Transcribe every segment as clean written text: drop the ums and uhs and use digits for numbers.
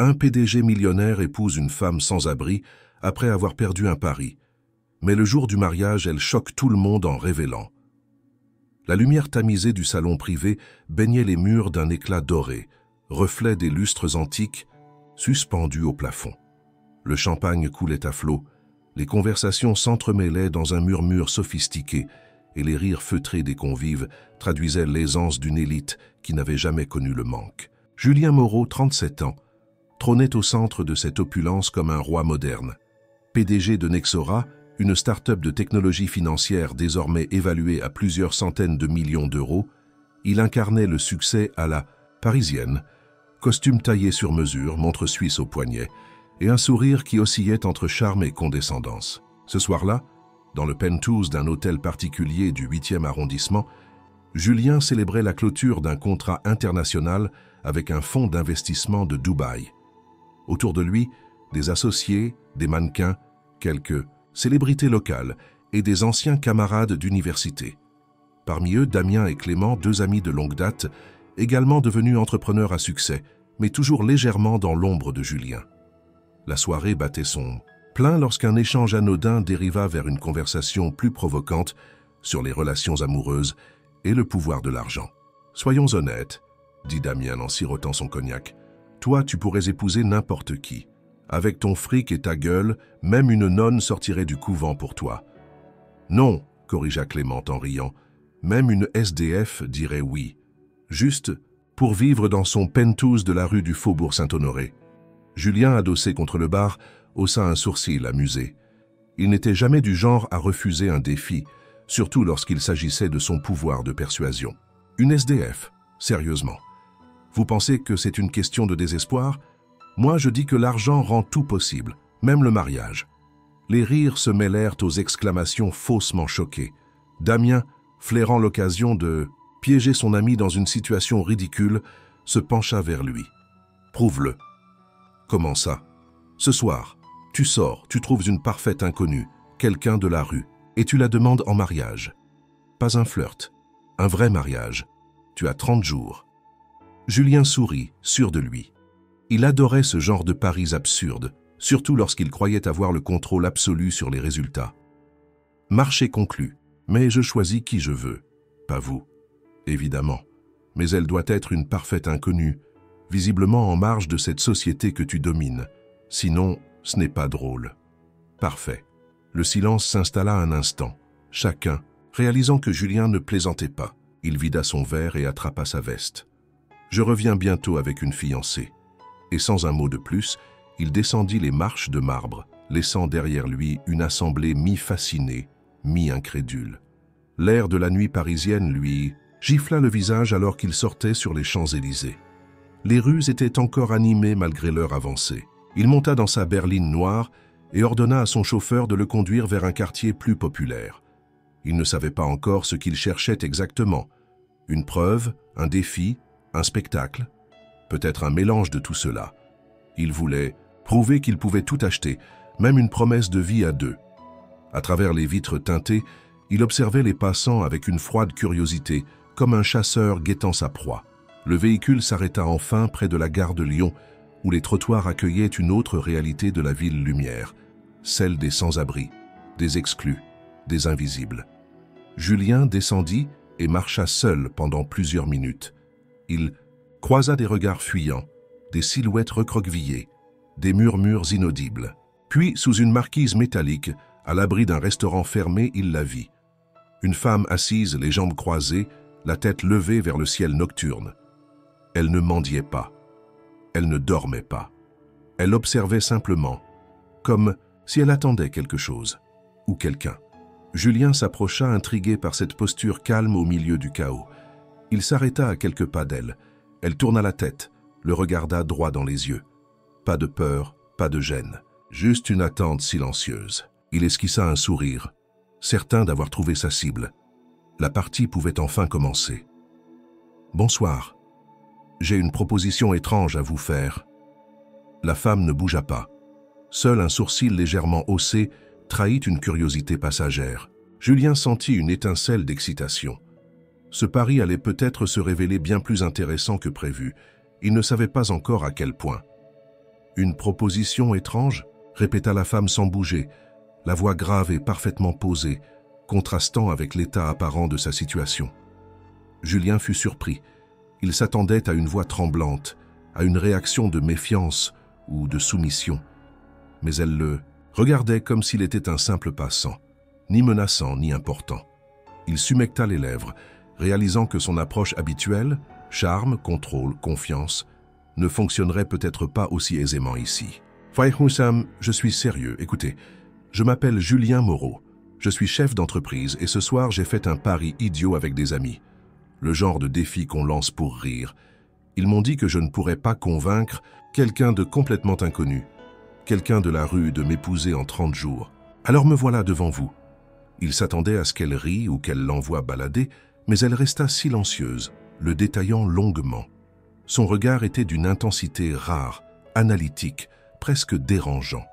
Un PDG millionnaire épouse une femme sans abri après avoir perdu un pari. Mais le jour du mariage, elle choque tout le monde en révélant. La lumière tamisée du salon privé baignait les murs d'un éclat doré, reflet des lustres antiques suspendus au plafond. Le champagne coulait à flots, les conversations s'entremêlaient dans un murmure sophistiqué et les rires feutrés des convives traduisaient l'aisance d'une élite qui n'avait jamais connu le manque. Julien Moreau, 37 ans, trônait au centre de cette opulence comme un roi moderne. PDG de Nexora, une start-up de technologie financière désormais évaluée à plusieurs centaines de millions d'euros, il incarnait le succès à la parisienne, costume taillé sur mesure, montre suisse au poignet, et un sourire qui oscillait entre charme et condescendance. Ce soir-là, dans le penthouse d'un hôtel particulier du 8e arrondissement, Julien célébrait la clôture d'un contrat international avec un fonds d'investissement de Dubaï. Autour de lui, des associés, des mannequins, quelques célébrités locales et des anciens camarades d'université. Parmi eux, Damien et Clément, deux amis de longue date, également devenus entrepreneurs à succès, mais toujours légèrement dans l'ombre de Julien. La soirée battait son plein lorsqu'un échange anodin dériva vers une conversation plus provocante sur les relations amoureuses et le pouvoir de l'argent. « Soyons honnêtes, » dit Damien en sirotant son cognac. « Toi, tu pourrais épouser n'importe qui. Avec ton fric et ta gueule, même une nonne sortirait du couvent pour toi. »« Non, » corrigea Clément en riant, « même une SDF dirait oui. Juste pour vivre dans son penthouse de la rue du Faubourg Saint-Honoré. » Julien, adossé contre le bar, haussa un sourcil amusé. Il n'était jamais du genre à refuser un défi, surtout lorsqu'il s'agissait de son pouvoir de persuasion. « Une SDF, sérieusement. Vous pensez que c'est une question de désespoir ? Moi, je dis que l'argent rend tout possible, même le mariage. » Les rires se mêlèrent aux exclamations faussement choquées. Damien, flairant l'occasion de piéger son ami dans une situation ridicule, se pencha vers lui. « Prouve-le. » « Comment ça ? Ce soir, tu sors, tu trouves une parfaite inconnue, quelqu'un de la rue, et tu la demandes en mariage. Pas un flirt, un vrai mariage. Tu as 30 jours. » Julien sourit, sûr de lui. Il adorait ce genre de paris absurdes, surtout lorsqu'il croyait avoir le contrôle absolu sur les résultats. « Marché conclu, mais je choisis qui je veux. Pas vous, évidemment. Mais elle doit être une parfaite inconnue, visiblement en marge de cette société que tu domines. Sinon, ce n'est pas drôle. » Parfait. Le silence s'installa un instant. Chacun, réalisant que Julien ne plaisantait pas, il vida son verre et attrapa sa veste. « Je reviens bientôt avec une fiancée. » Et sans un mot de plus, il descendit les marches de marbre, laissant derrière lui une assemblée mi-fascinée, mi-incrédule. L'air de la nuit parisienne lui gifla le visage alors qu'il sortait sur les Champs-Élysées. Les rues étaient encore animées malgré l'heure avancée. Il monta dans sa berline noire et ordonna à son chauffeur de le conduire vers un quartier plus populaire. Il ne savait pas encore ce qu'il cherchait exactement. Une preuve, un défi, un spectacle, peut-être un mélange de tout cela. Il voulait prouver qu'il pouvait tout acheter, même une promesse de vie à deux. À travers les vitres teintées, il observait les passants avec une froide curiosité, comme un chasseur guettant sa proie. Le véhicule s'arrêta enfin près de la gare de Lyon, où les trottoirs accueillaient une autre réalité de la ville lumière, celle des sans-abri, des exclus, des invisibles. Julien descendit et marcha seul pendant plusieurs minutes. Il croisa des regards fuyants, des silhouettes recroquevillées, des murmures inaudibles. Puis, sous une marquise métallique, à l'abri d'un restaurant fermé, il la vit. Une femme assise, les jambes croisées, la tête levée vers le ciel nocturne. Elle ne mendiait pas. Elle ne dormait pas. Elle observait simplement, comme si elle attendait quelque chose, ou quelqu'un. Julien s'approcha intrigué par cette posture calme au milieu du chaos. Il s'arrêta à quelques pas d'elle. Elle tourna la tête, le regarda droit dans les yeux. Pas de peur, pas de gêne, juste une attente silencieuse. Il esquissa un sourire, certain d'avoir trouvé sa cible. La partie pouvait enfin commencer. « Bonsoir. J'ai une proposition étrange à vous faire. » La femme ne bougea pas. Seul un sourcil légèrement haussé trahit une curiosité passagère. Julien sentit une étincelle d'excitation. Ce pari allait peut-être se révéler bien plus intéressant que prévu. Il ne savait pas encore à quel point. Une proposition étrange, répéta la femme sans bouger, la voix grave et parfaitement posée, contrastant avec l'état apparent de sa situation. Julien fut surpris. Il s'attendait à une voix tremblante, à une réaction de méfiance ou de soumission. Mais elle le regardait comme s'il était un simple passant, ni menaçant ni important. Il s'humecta les lèvres, réalisant que son approche habituelle, charme, contrôle, confiance, ne fonctionnerait peut-être pas aussi aisément ici. « Faïhoussam, je suis sérieux. Écoutez, je m'appelle Julien Moreau. Je suis chef d'entreprise et ce soir j'ai fait un pari idiot avec des amis. Le genre de défi qu'on lance pour rire. Ils m'ont dit que je ne pourrais pas convaincre quelqu'un de complètement inconnu, quelqu'un de la rue de m'épouser en 30 jours. Alors me voilà devant vous. » Il s'attendait à ce qu'elle rie ou qu'elle l'envoie balader, mais elle resta silencieuse, le détaillant longuement. Son regard était d'une intensité rare, analytique, presque dérangeant.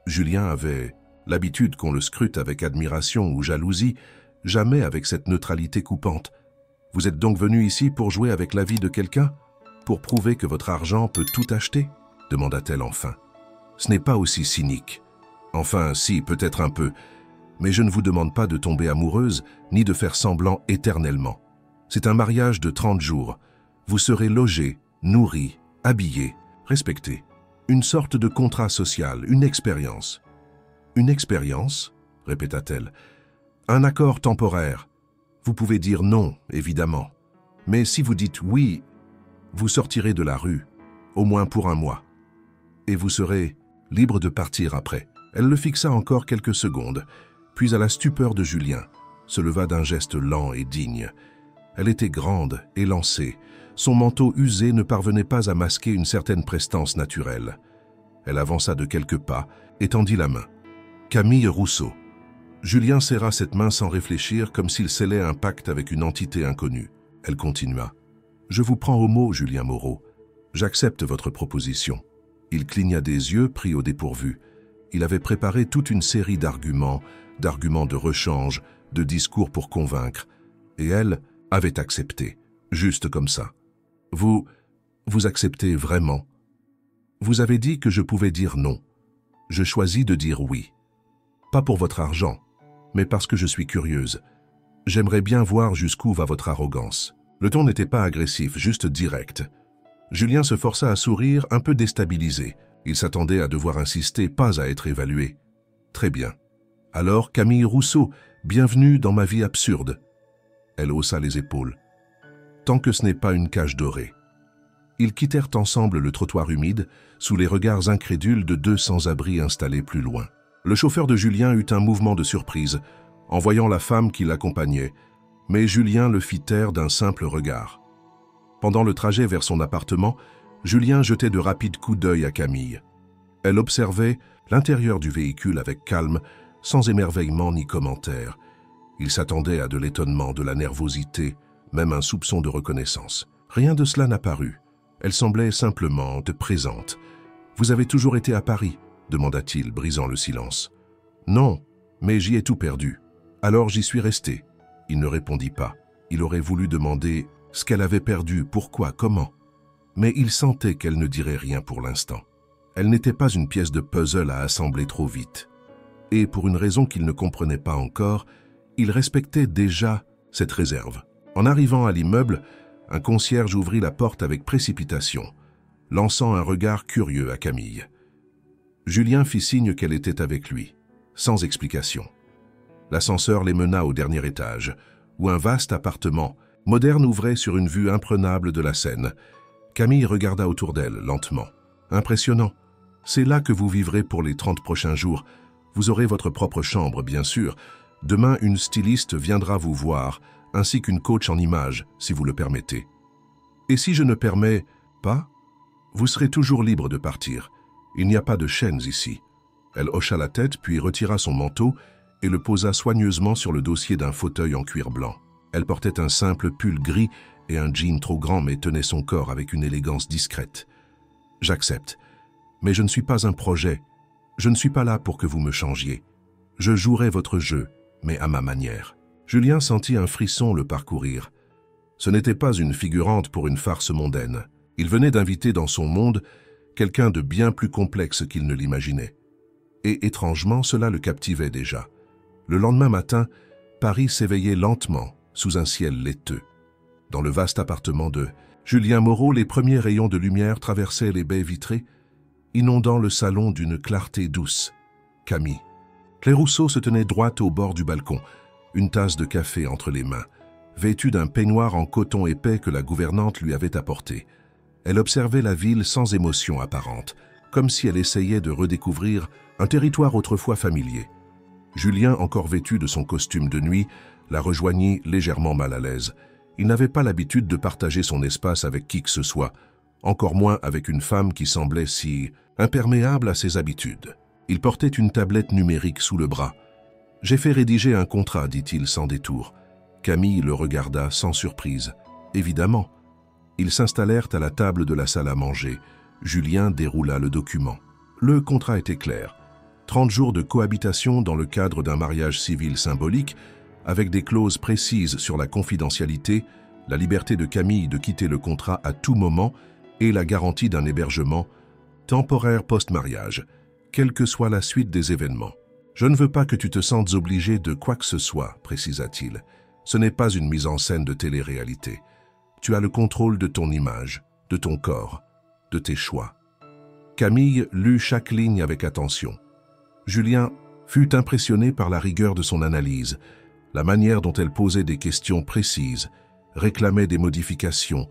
Julien avait l'habitude qu'on le scrute avec admiration ou jalousie, jamais avec cette neutralité coupante. « Vous êtes donc venu ici pour jouer avec la vie de quelqu'un? Pour prouver que votre argent peut tout acheter ?» demanda-t-elle enfin. « Ce n'est pas aussi cynique. Enfin, si, peut-être un peu. Mais je ne vous demande pas de tomber amoureuse, ni de faire semblant éternellement. C'est un mariage de 30 jours. Vous serez logé, nourri, habillé, respecté. Une sorte de contrat social, une expérience. » « Une expérience ?» répéta-t-elle. « Un accord temporaire. Vous pouvez dire non, évidemment. Mais si vous dites oui, vous sortirez de la rue, au moins pour un mois. Et vous serez libre de partir après. » Elle le fixa encore quelques secondes, puis à la stupeur de Julien, se leva d'un geste lent et digne. Elle était grande, élancée. Son manteau usé ne parvenait pas à masquer une certaine prestance naturelle. Elle avança de quelques pas et tendit la main. Camille Rousseau. Julien serra cette main sans réfléchir, comme s'il scellait un pacte avec une entité inconnue. Elle continua. « Je vous prends au mot, Julien Moreau. J'accepte votre proposition. » Il cligna des yeux, pris au dépourvu. Il avait préparé toute une série d'arguments de rechange, de discours pour convaincre. Et elle avait accepté, juste comme ça. « Vous acceptez vraiment? Vous avez dit que je pouvais dire non. Je choisis de dire oui. Pas pour votre argent, mais parce que je suis curieuse. J'aimerais bien voir jusqu'où va votre arrogance. » Le ton n'était pas agressif, juste direct. Julien se força à sourire, un peu déstabilisé. Il s'attendait à devoir insister, pas à être évalué. « Très bien. Alors, Camille Rousseau, bienvenue dans ma vie absurde. » Elle haussa les épaules. « Tant que ce n'est pas une cage dorée. » Ils quittèrent ensemble le trottoir humide, sous les regards incrédules de 2 sans-abri installés plus loin. Le chauffeur de Julien eut un mouvement de surprise, en voyant la femme qui l'accompagnait, mais Julien le fit taire d'un simple regard. Pendant le trajet vers son appartement, Julien jetait de rapides coups d'œil à Camille. Elle observait l'intérieur du véhicule avec calme, sans émerveillement ni commentaire. Il s'attendait à de l'étonnement, de la nervosité, même un soupçon de reconnaissance. Rien de cela n'apparut. Elle semblait simplement présente. « Vous avez toujours été à Paris ?» demanda-t-il, brisant le silence. « Non, mais j'y ai tout perdu. Alors j'y suis resté. » Il ne répondit pas. Il aurait voulu demander ce qu'elle avait perdu, pourquoi, comment. Mais il sentait qu'elle ne dirait rien pour l'instant. Elle n'était pas une pièce de puzzle à assembler trop vite. Et pour une raison qu'il ne comprenait pas encore, il respectait déjà cette réserve. En arrivant à l'immeuble, un concierge ouvrit la porte avec précipitation, lançant un regard curieux à Camille. Julien fit signe qu'elle était avec lui, sans explication. L'ascenseur les mena au dernier étage, où un vaste appartement moderne ouvrait sur une vue imprenable de la Seine. Camille regarda autour d'elle, lentement. « Impressionnant. C'est là que vous vivrez pour les 30 prochains jours. Vous aurez votre propre chambre, bien sûr. Demain, une styliste viendra vous voir, ainsi qu'une coach en images, si vous le permettez. Et si je ne permets pas, vous serez toujours libre de partir. Il n'y a pas de chaînes ici. » Elle hocha la tête, puis retira son manteau et le posa soigneusement sur le dossier d'un fauteuil en cuir blanc. Elle portait un simple pull gris et un jean trop grand, mais tenait son corps avec une élégance discrète. « J'accepte. Mais je ne suis pas un projet. Je ne suis pas là pour que vous me changiez. Je jouerai votre jeu, mais à ma manière. » Julien sentit un frisson le parcourir. Ce n'était pas une figurante pour une farce mondaine. Il venait d'inviter dans son monde quelqu'un de bien plus complexe qu'il ne l'imaginait. Et étrangement, cela le captivait déjà. Le lendemain matin, Paris s'éveillait lentement, sous un ciel laiteux. Dans le vaste appartement de Julien Moreau, les premiers rayons de lumière traversaient les baies vitrées, inondant le salon d'une clarté douce. Camille. Claire Rousseau se tenait droite au bord du balcon, une tasse de café entre les mains, vêtue d'un peignoir en coton épais que la gouvernante lui avait apporté. Elle observait la ville sans émotion apparente, comme si elle essayait de redécouvrir un territoire autrefois familier. Julien, encore vêtu de son costume de nuit, la rejoignit légèrement mal à l'aise. Il n'avait pas l'habitude de partager son espace avec qui que ce soit, encore moins avec une femme qui semblait si imperméable à ses habitudes. Il portait une tablette numérique sous le bras. « J'ai fait rédiger un contrat », dit-il sans détour. Camille le regarda sans surprise. Évidemment. Ils s'installèrent à la table de la salle à manger. Julien déroula le document. Le contrat était clair. 30 jours de cohabitation dans le cadre d'un mariage civil symbolique, avec des clauses précises sur la confidentialité, la liberté de Camille de quitter le contrat à tout moment et la garantie d'un hébergement temporaire post-mariage, quelle que soit la suite des événements. « Je ne veux pas que tu te sentes obligé de quoi que ce soit », précisa-t-il. « Ce n'est pas une mise en scène de télé-réalité. Tu as le contrôle de ton image, de ton corps, de tes choix. » Camille lut chaque ligne avec attention. Julien fut impressionné par la rigueur de son analyse, la manière dont elle posait des questions précises, réclamait des modifications,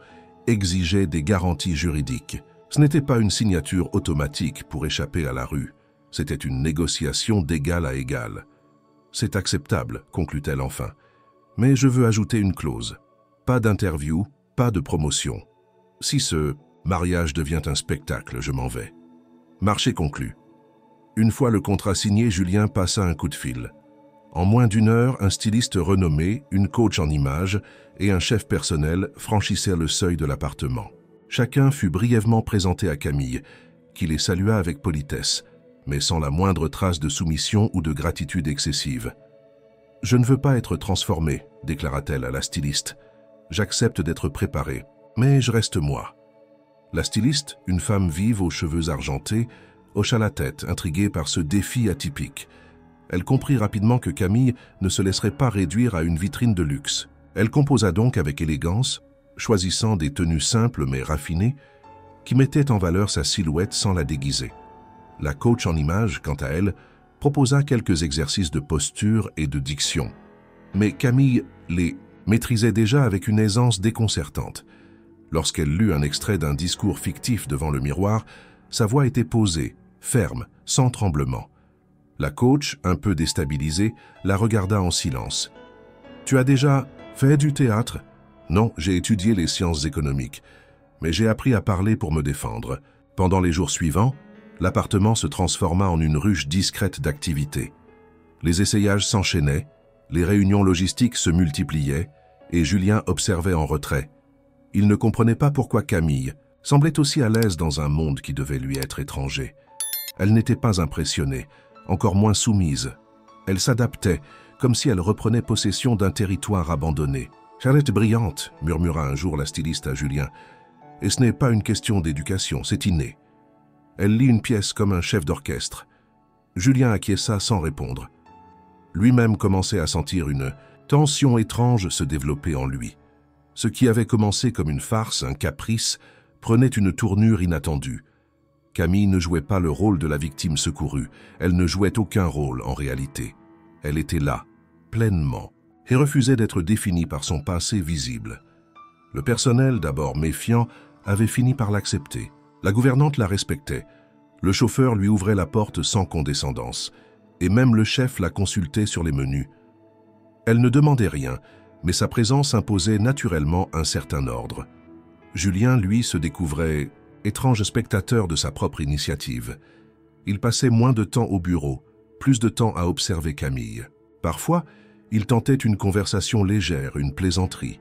exigeait des garanties juridiques. Ce n'était pas une signature automatique pour échapper à la rue. C'était une négociation d'égal à égal. « C'est acceptable », conclut-elle enfin. « Mais je veux ajouter une clause. Pas d'interview, pas de promotion. Si ce mariage devient un spectacle, je m'en vais. » Marché conclu. Une fois le contrat signé, Julien passa un coup de fil. En moins d'une heure, un styliste renommé, une coach en images et un chef personnel franchissaient le seuil de l'appartement. Chacun fut brièvement présenté à Camille, qui les salua avec politesse, mais sans la moindre trace de soumission ou de gratitude excessive. « Je ne veux pas être transformée », déclara-t-elle à la styliste. « J'accepte d'être préparée, mais je reste moi. » La styliste, une femme vive aux cheveux argentés, hocha la tête, intriguée par ce défi atypique. Elle comprit rapidement que Camille ne se laisserait pas réduire à une vitrine de luxe. Elle composa donc avec élégance, choisissant des tenues simples mais raffinées, qui mettaient en valeur sa silhouette sans la déguiser. La coach en images, quant à elle, proposa quelques exercices de posture et de diction. Mais Camille les maîtrisait déjà avec une aisance déconcertante. Lorsqu'elle lut un extrait d'un discours fictif devant le miroir, sa voix était posée, ferme, sans tremblement. La coach, un peu déstabilisée, la regarda en silence. « Tu as déjà fait du théâtre ?»« Non, j'ai étudié les sciences économiques, mais j'ai appris à parler pour me défendre. » Pendant les jours suivants, l'appartement se transforma en une ruche discrète d'activités. Les essayages s'enchaînaient, les réunions logistiques se multipliaient, et Julien observait en retrait. Il ne comprenait pas pourquoi Camille semblait aussi à l'aise dans un monde qui devait lui être étranger. Elle n'était pas impressionnée, encore moins soumise. Elle s'adaptait, comme si elle reprenait possession d'un territoire abandonné. « Charlotte est brillante », murmura un jour la styliste à Julien. « Et ce n'est pas une question d'éducation, c'est inné. » Elle lit une pièce comme un chef d'orchestre. Julien acquiesça sans répondre. Lui-même commençait à sentir une tension étrange se développer en lui. Ce qui avait commencé comme une farce, un caprice, prenait une tournure inattendue. Camille ne jouait pas le rôle de la victime secourue. Elle ne jouait aucun rôle en réalité. Elle était là, pleinement, et refusait d'être définie par son passé visible. Le personnel, d'abord méfiant, avait fini par l'accepter. La gouvernante la respectait. Le chauffeur lui ouvrait la porte sans condescendance, et même le chef la consultait sur les menus. Elle ne demandait rien, mais sa présence imposait naturellement un certain ordre. Julien, lui, se découvrait étrange spectateur de sa propre initiative. Il passait moins de temps au bureau, plus de temps à observer Camille. Parfois, il tentait une conversation légère, une plaisanterie.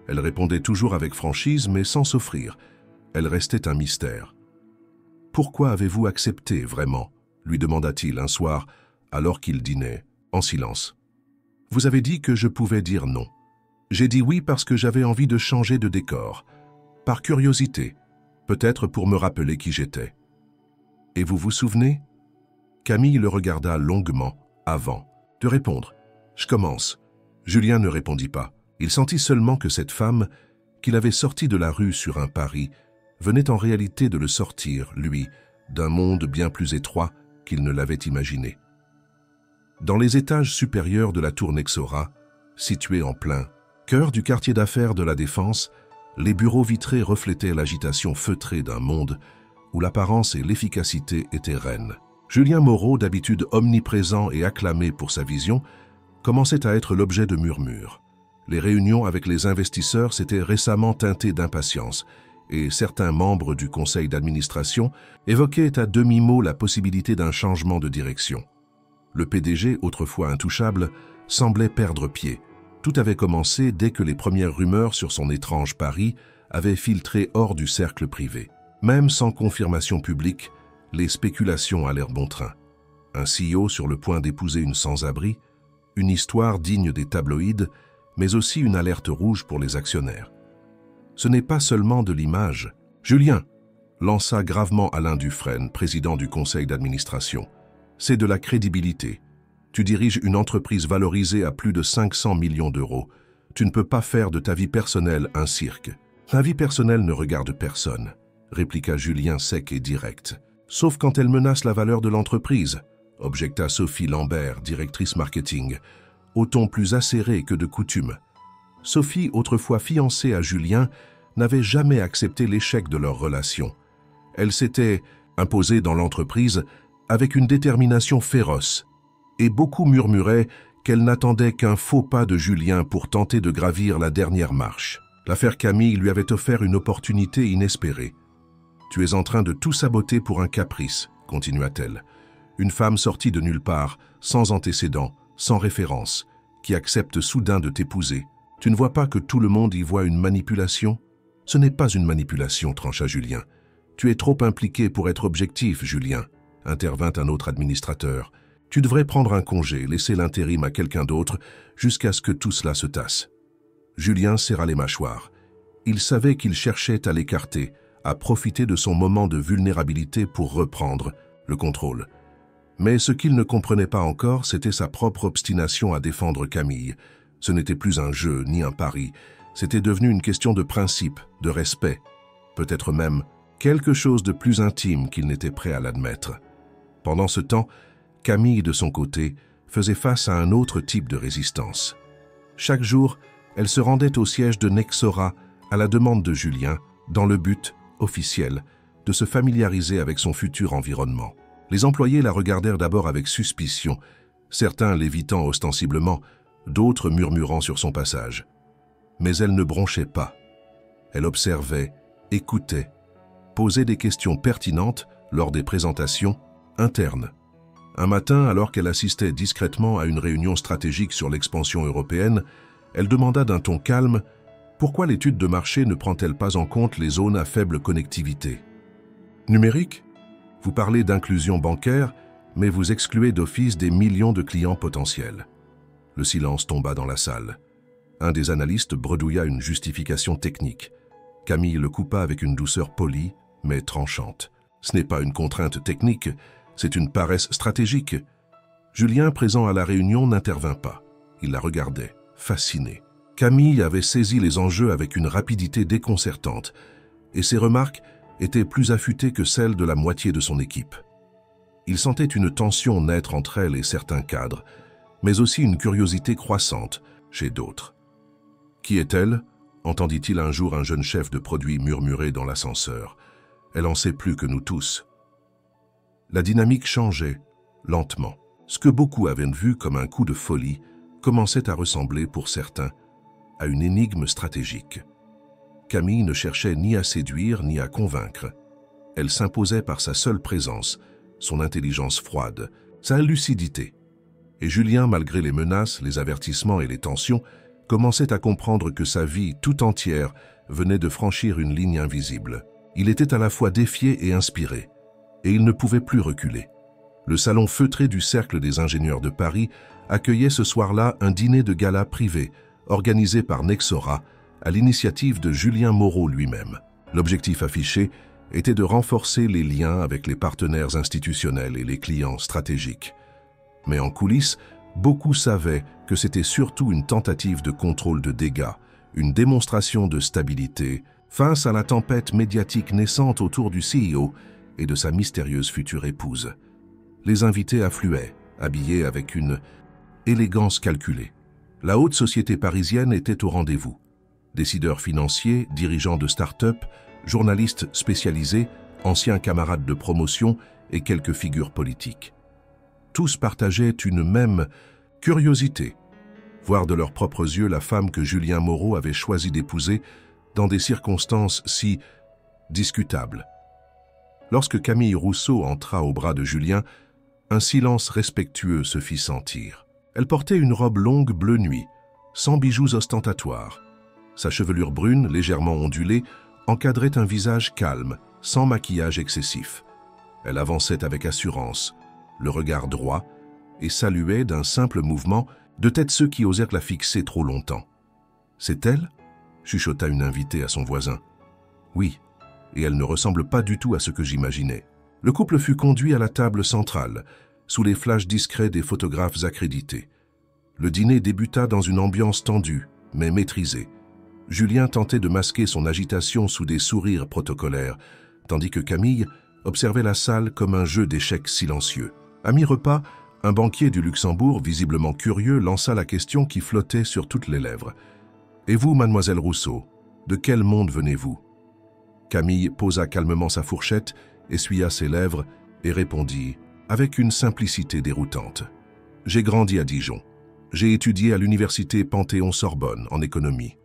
Elle répondait toujours avec franchise, mais sans s'offrir. Elle restait un mystère. « Pourquoi avez-vous accepté, vraiment ?» lui demanda-t-il un soir, alors qu'il dînait, en silence. « Vous avez dit que je pouvais dire non. J'ai dit oui parce que j'avais envie de changer de décor. Par curiosité, peut-être pour me rappeler qui j'étais. Et vous vous souvenez? Camille le regarda longuement, avant de répondre. Je commence. Julien ne répondit pas. Il sentit seulement que cette femme, qu'il avait sortie de la rue sur un pari, venait en réalité de le sortir, lui, d'un monde bien plus étroit qu'il ne l'avait imaginé. Dans les étages supérieurs de la tour Nexora, située en plein cœur du quartier d'affaires de la Défense, les bureaux vitrés reflétaient l'agitation feutrée d'un monde où l'apparence et l'efficacité étaient reines. Julien Moreau, d'habitude omniprésent et acclamé pour sa vision, commençait à être l'objet de murmures. Les réunions avec les investisseurs s'étaient récemment teintées d'impatience et certains membres du conseil d'administration évoquaient à demi-mot la possibilité d'un changement de direction. Le PDG, autrefois intouchable, semblait perdre pied. Tout avait commencé dès que les premières rumeurs sur son étrange pari avaient filtré hors du cercle privé. Même sans confirmation publique, les spéculations allèrent bon train. Un CEO sur le point d'épouser une sans-abri, une histoire digne des tabloïds, mais aussi une alerte rouge pour les actionnaires. Ce n'est pas seulement de l'image. Julien, lança gravement Alain Dufresne, président du conseil d'administration. C'est de la crédibilité. Tu diriges une entreprise valorisée à plus de 500 millions d'euros. Tu ne peux pas faire de ta vie personnelle un cirque. Ta vie personnelle ne regarde personne, répliqua Julien sec et direct. Sauf quand elle menace la valeur de l'entreprise, objecta Sophie Lambert, directrice marketing, au ton plus acéré que de coutume. Sophie, autrefois fiancée à Julien, n'avait jamais accepté l'échec de leur relation. Elle s'était imposée dans l'entreprise avec une détermination féroce, et beaucoup murmuraient qu'elle n'attendait qu'un faux pas de Julien pour tenter de gravir la dernière marche. L'affaire Camille lui avait offert une opportunité inespérée. « Tu es en train de tout saboter pour un caprice », continua-t-elle. « Une femme sortie de nulle part, sans antécédent, sans référence, qui accepte soudain de t'épouser. Tu ne vois pas que tout le monde y voit une manipulation ?»« Ce n'est pas une manipulation, trancha Julien. Tu es trop impliqué pour être objectif, Julien, intervint un autre administrateur. Tu devrais prendre un congé, laisser l'intérim à quelqu'un d'autre, jusqu'à ce que tout cela se tasse. Julien serra les mâchoires. Il savait qu'il cherchait à l'écarter, à profiter de son moment de vulnérabilité pour reprendre le contrôle. Mais ce qu'il ne comprenait pas encore, c'était sa propre obstination à défendre Camille. Ce n'était plus un jeu, ni un pari. C'était devenu une question de principe, de respect. Peut-être même quelque chose de plus intime qu'il n'était prêt à l'admettre. Pendant ce temps, Camille, de son côté, faisait face à un autre type de résistance. Chaque jour, elle se rendait au siège de Nexora à la demande de Julien, dans le but, officiel, de se familiariser avec son futur environnement. Les employés la regardèrent d'abord avec suspicion, certains l'évitant ostensiblement, d'autres murmurant sur son passage. Mais elle ne bronchait pas. Elle observait, écoutait, posait des questions pertinentes lors des présentations internes. Un matin, alors qu'elle assistait discrètement à une réunion stratégique sur l'expansion européenne, elle demanda d'un ton calme « Pourquoi l'étude de marché ne prend-elle pas en compte les zones à faible connectivité ?»« Numérique ? Vous parlez d'inclusion bancaire, mais vous excluez d'office des millions de clients potentiels. » Le silence tomba dans la salle. Un des analystes bredouilla une justification technique. Camille le coupa avec une douceur polie, mais tranchante. « Ce n'est pas une contrainte technique, c'est une paresse stratégique. » Julien, présent à la réunion, n'intervint pas. Il la regardait, fasciné. Camille avait saisi les enjeux avec une rapidité déconcertante, et ses remarques étaient plus affûtées que celles de la moitié de son équipe. Il sentait une tension naître entre elle et certains cadres, mais aussi une curiosité croissante chez d'autres. « Qui est-elle » entendit-il un jour un jeune chef de produit murmurer dans l'ascenseur. « Elle en sait plus que nous tous. » La dynamique changeait, lentement. Ce que beaucoup avaient vu comme un coup de folie commençait à ressembler, pour certains, à une énigme stratégique. Camille ne cherchait ni à séduire ni à convaincre. Elle s'imposait par sa seule présence, son intelligence froide, sa lucidité. Et Julien, malgré les menaces, les avertissements et les tensions, commençait à comprendre que sa vie tout entière venait de franchir une ligne invisible. Il était à la fois défié et inspiré, et il ne pouvait plus reculer. Le salon feutré du Cercle des ingénieurs de Paris accueillait ce soir-là un dîner de gala privé, organisé par Nexora, à l'initiative de Julien Moreau lui-même. L'objectif affiché était de renforcer les liens avec les partenaires institutionnels et les clients stratégiques. Mais en coulisses, beaucoup savaient que c'était surtout une tentative de contrôle de dégâts, une démonstration de stabilité face à la tempête médiatique naissante autour du CEO et de sa mystérieuse future épouse. Les invités affluaient, habillés avec une élégance calculée. La haute société parisienne était au rendez-vous. Décideurs financiers, dirigeants de start-up, journalistes spécialisés, anciens camarades de promotion et quelques figures politiques. Tous partageaient une même curiosité, voir de leurs propres yeux la femme que Julien Moreau avait choisi d'épouser dans des circonstances si discutables. Lorsque Camille Rousseau entra au bras de Julien, un silence respectueux se fit sentir. Elle portait une robe longue bleu nuit, sans bijoux ostentatoires. Sa chevelure brune, légèrement ondulée, encadrait un visage calme, sans maquillage excessif. Elle avançait avec assurance, le regard droit, et saluait d'un simple mouvement de tête ceux qui osèrent la fixer trop longtemps. « C'est elle » chuchota une invitée à son voisin. « Oui, et elle ne ressemble pas du tout à ce que j'imaginais. » Le couple fut conduit à la table centrale, sous les flashs discrets des photographes accrédités. Le dîner débuta dans une ambiance tendue, mais maîtrisée. Julien tentait de masquer son agitation sous des sourires protocolaires, tandis que Camille observait la salle comme un jeu d'échecs silencieux. À mi-repas, un banquier du Luxembourg, visiblement curieux, lança la question qui flottait sur toutes les lèvres. « Et vous, mademoiselle Rousseau, de quel monde venez-vous » Camille posa calmement sa fourchette, essuya ses lèvres et répondit avec une simplicité déroutante. « J'ai grandi à Dijon. J'ai étudié à l'université Panthéon-Sorbonne en économie.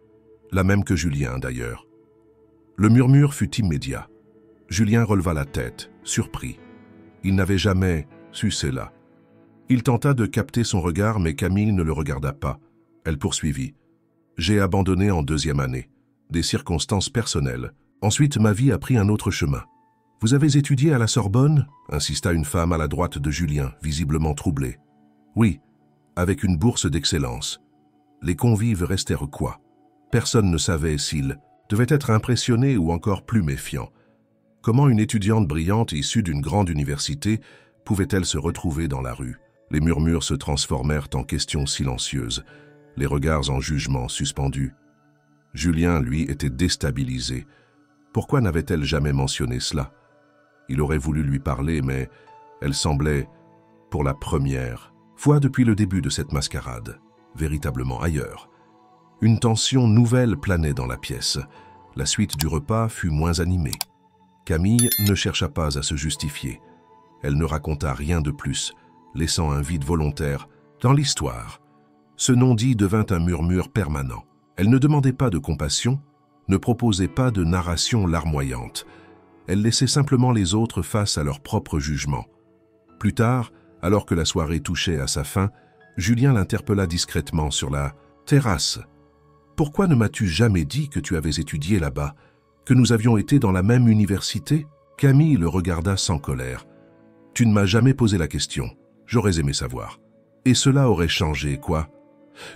La même que Julien, d'ailleurs. » Le murmure fut immédiat. Julien releva la tête, surpris. Il n'avait jamais su cela. Il tenta de capter son regard, mais Camille ne le regarda pas. Elle poursuivit. « J'ai abandonné en 2e année. Des circonstances personnelles. Ensuite, ma vie a pris un autre chemin. »« Vous avez étudié à la Sorbonne » insista une femme à la droite de Julien, visiblement troublée. « Oui, avec une bourse d'excellence. » Les convives restèrent quoi? Personne ne savait s'ils devaient être impressionnés ou encore plus méfiants. Comment une étudiante brillante issue d'une grande université pouvait-elle se retrouver dans la rue? Les murmures se transformèrent en questions silencieuses, les regards en jugement suspendus. Julien, lui, était déstabilisé. Pourquoi n'avait-elle jamais mentionné cela? Il aurait voulu lui parler, mais elle semblait, pour la première fois depuis le début de cette mascarade, véritablement ailleurs. Une tension nouvelle planait dans la pièce. La suite du repas fut moins animée. Camille ne chercha pas à se justifier. Elle ne raconta rien de plus, laissant un vide volontaire dans l'histoire. Ce non-dit devint un murmure permanent. Elle ne demandait pas de compassion, ne proposait pas de narration larmoyante. Elle laissait simplement les autres face à leur propre jugement. Plus tard, alors que la soirée touchait à sa fin, Julien l'interpella discrètement sur la terrasse. « Pourquoi ne m'as-tu jamais dit que tu avais étudié là-bas, que nous avions été dans la même université ?» Camille le regarda sans colère. « Tu ne m'as jamais posé la question. J'aurais aimé savoir. Et cela aurait changé, quoi?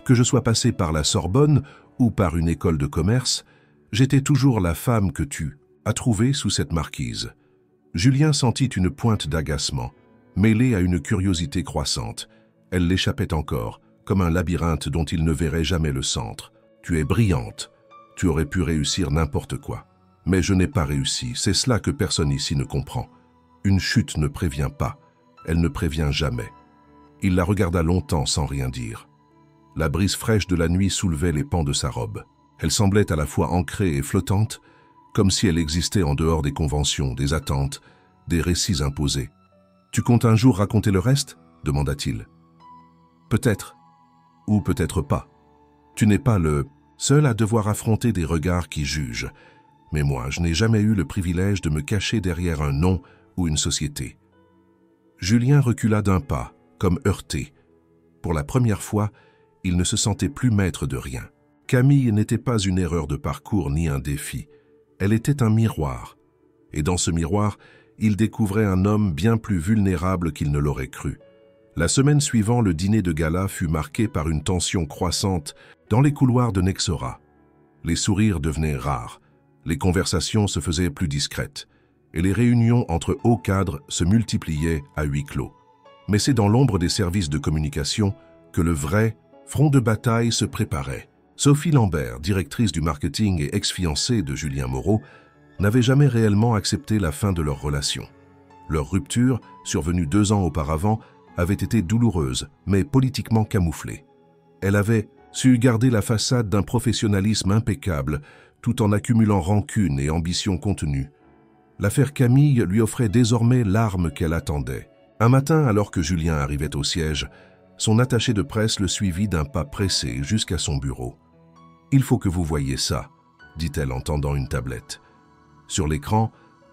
Que je sois passé par la Sorbonne ou par une école de commerce, j'étais toujours la femme que tu as trouvée sous cette marquise. » Julien sentit une pointe d'agacement, mêlée à une curiosité croissante. Elle l'échappait encore, comme un labyrinthe dont il ne verrait jamais le centre. « Tu es brillante. Tu aurais pu réussir n'importe quoi. Mais je n'ai pas réussi. C'est cela que personne ici ne comprend. Une chute ne prévient pas. Elle ne prévient jamais. » Il la regarda longtemps sans rien dire. La brise fraîche de la nuit soulevait les pans de sa robe. Elle semblait à la fois ancrée et flottante, comme si elle existait en dehors des conventions, des attentes, des récits imposés. « Tu comptes un jour raconter le reste ?» demanda-t-il. « Peut-être, ou peut-être pas. Tu n'es pas le seul à devoir affronter des regards qui jugent. Mais moi, je n'ai jamais eu le privilège de me cacher derrière un nom ou une société. » Julien recula d'un pas, comme heurté. Pour la première fois, il ne se sentait plus maître de rien. Camille n'était pas une erreur de parcours ni un défi. Elle était un miroir. Et dans ce miroir, il découvrait un homme bien plus vulnérable qu'il ne l'aurait cru. La semaine suivant, le dîner de gala fut marqué par une tension croissante dans les couloirs de Nexora. Les sourires devenaient rares, les conversations se faisaient plus discrètes, et les réunions entre hauts cadres se multipliaient à huis clos. Mais c'est dans l'ombre des services de communication que le vrai front de bataille se préparait. Sophie Lambert, directrice du marketing et ex-fiancée de Julien Moreau, n'avait jamais réellement accepté la fin de leur relation. Leur rupture, survenue 2 ans auparavant, avait été douloureuse, mais politiquement camouflée. Elle avait su garder la façade d'un professionnalisme impeccable, tout en accumulant rancune et ambition contenue. L'affaire Camille lui offrait désormais l'arme qu'elle attendait. Un matin, alors que Julien arrivait au siège, son attaché de presse le suivit d'un pas pressé jusqu'à son bureau. « Il faut que vous voyiez ça », dit-elle en tendant une tablette. Sur l'écran,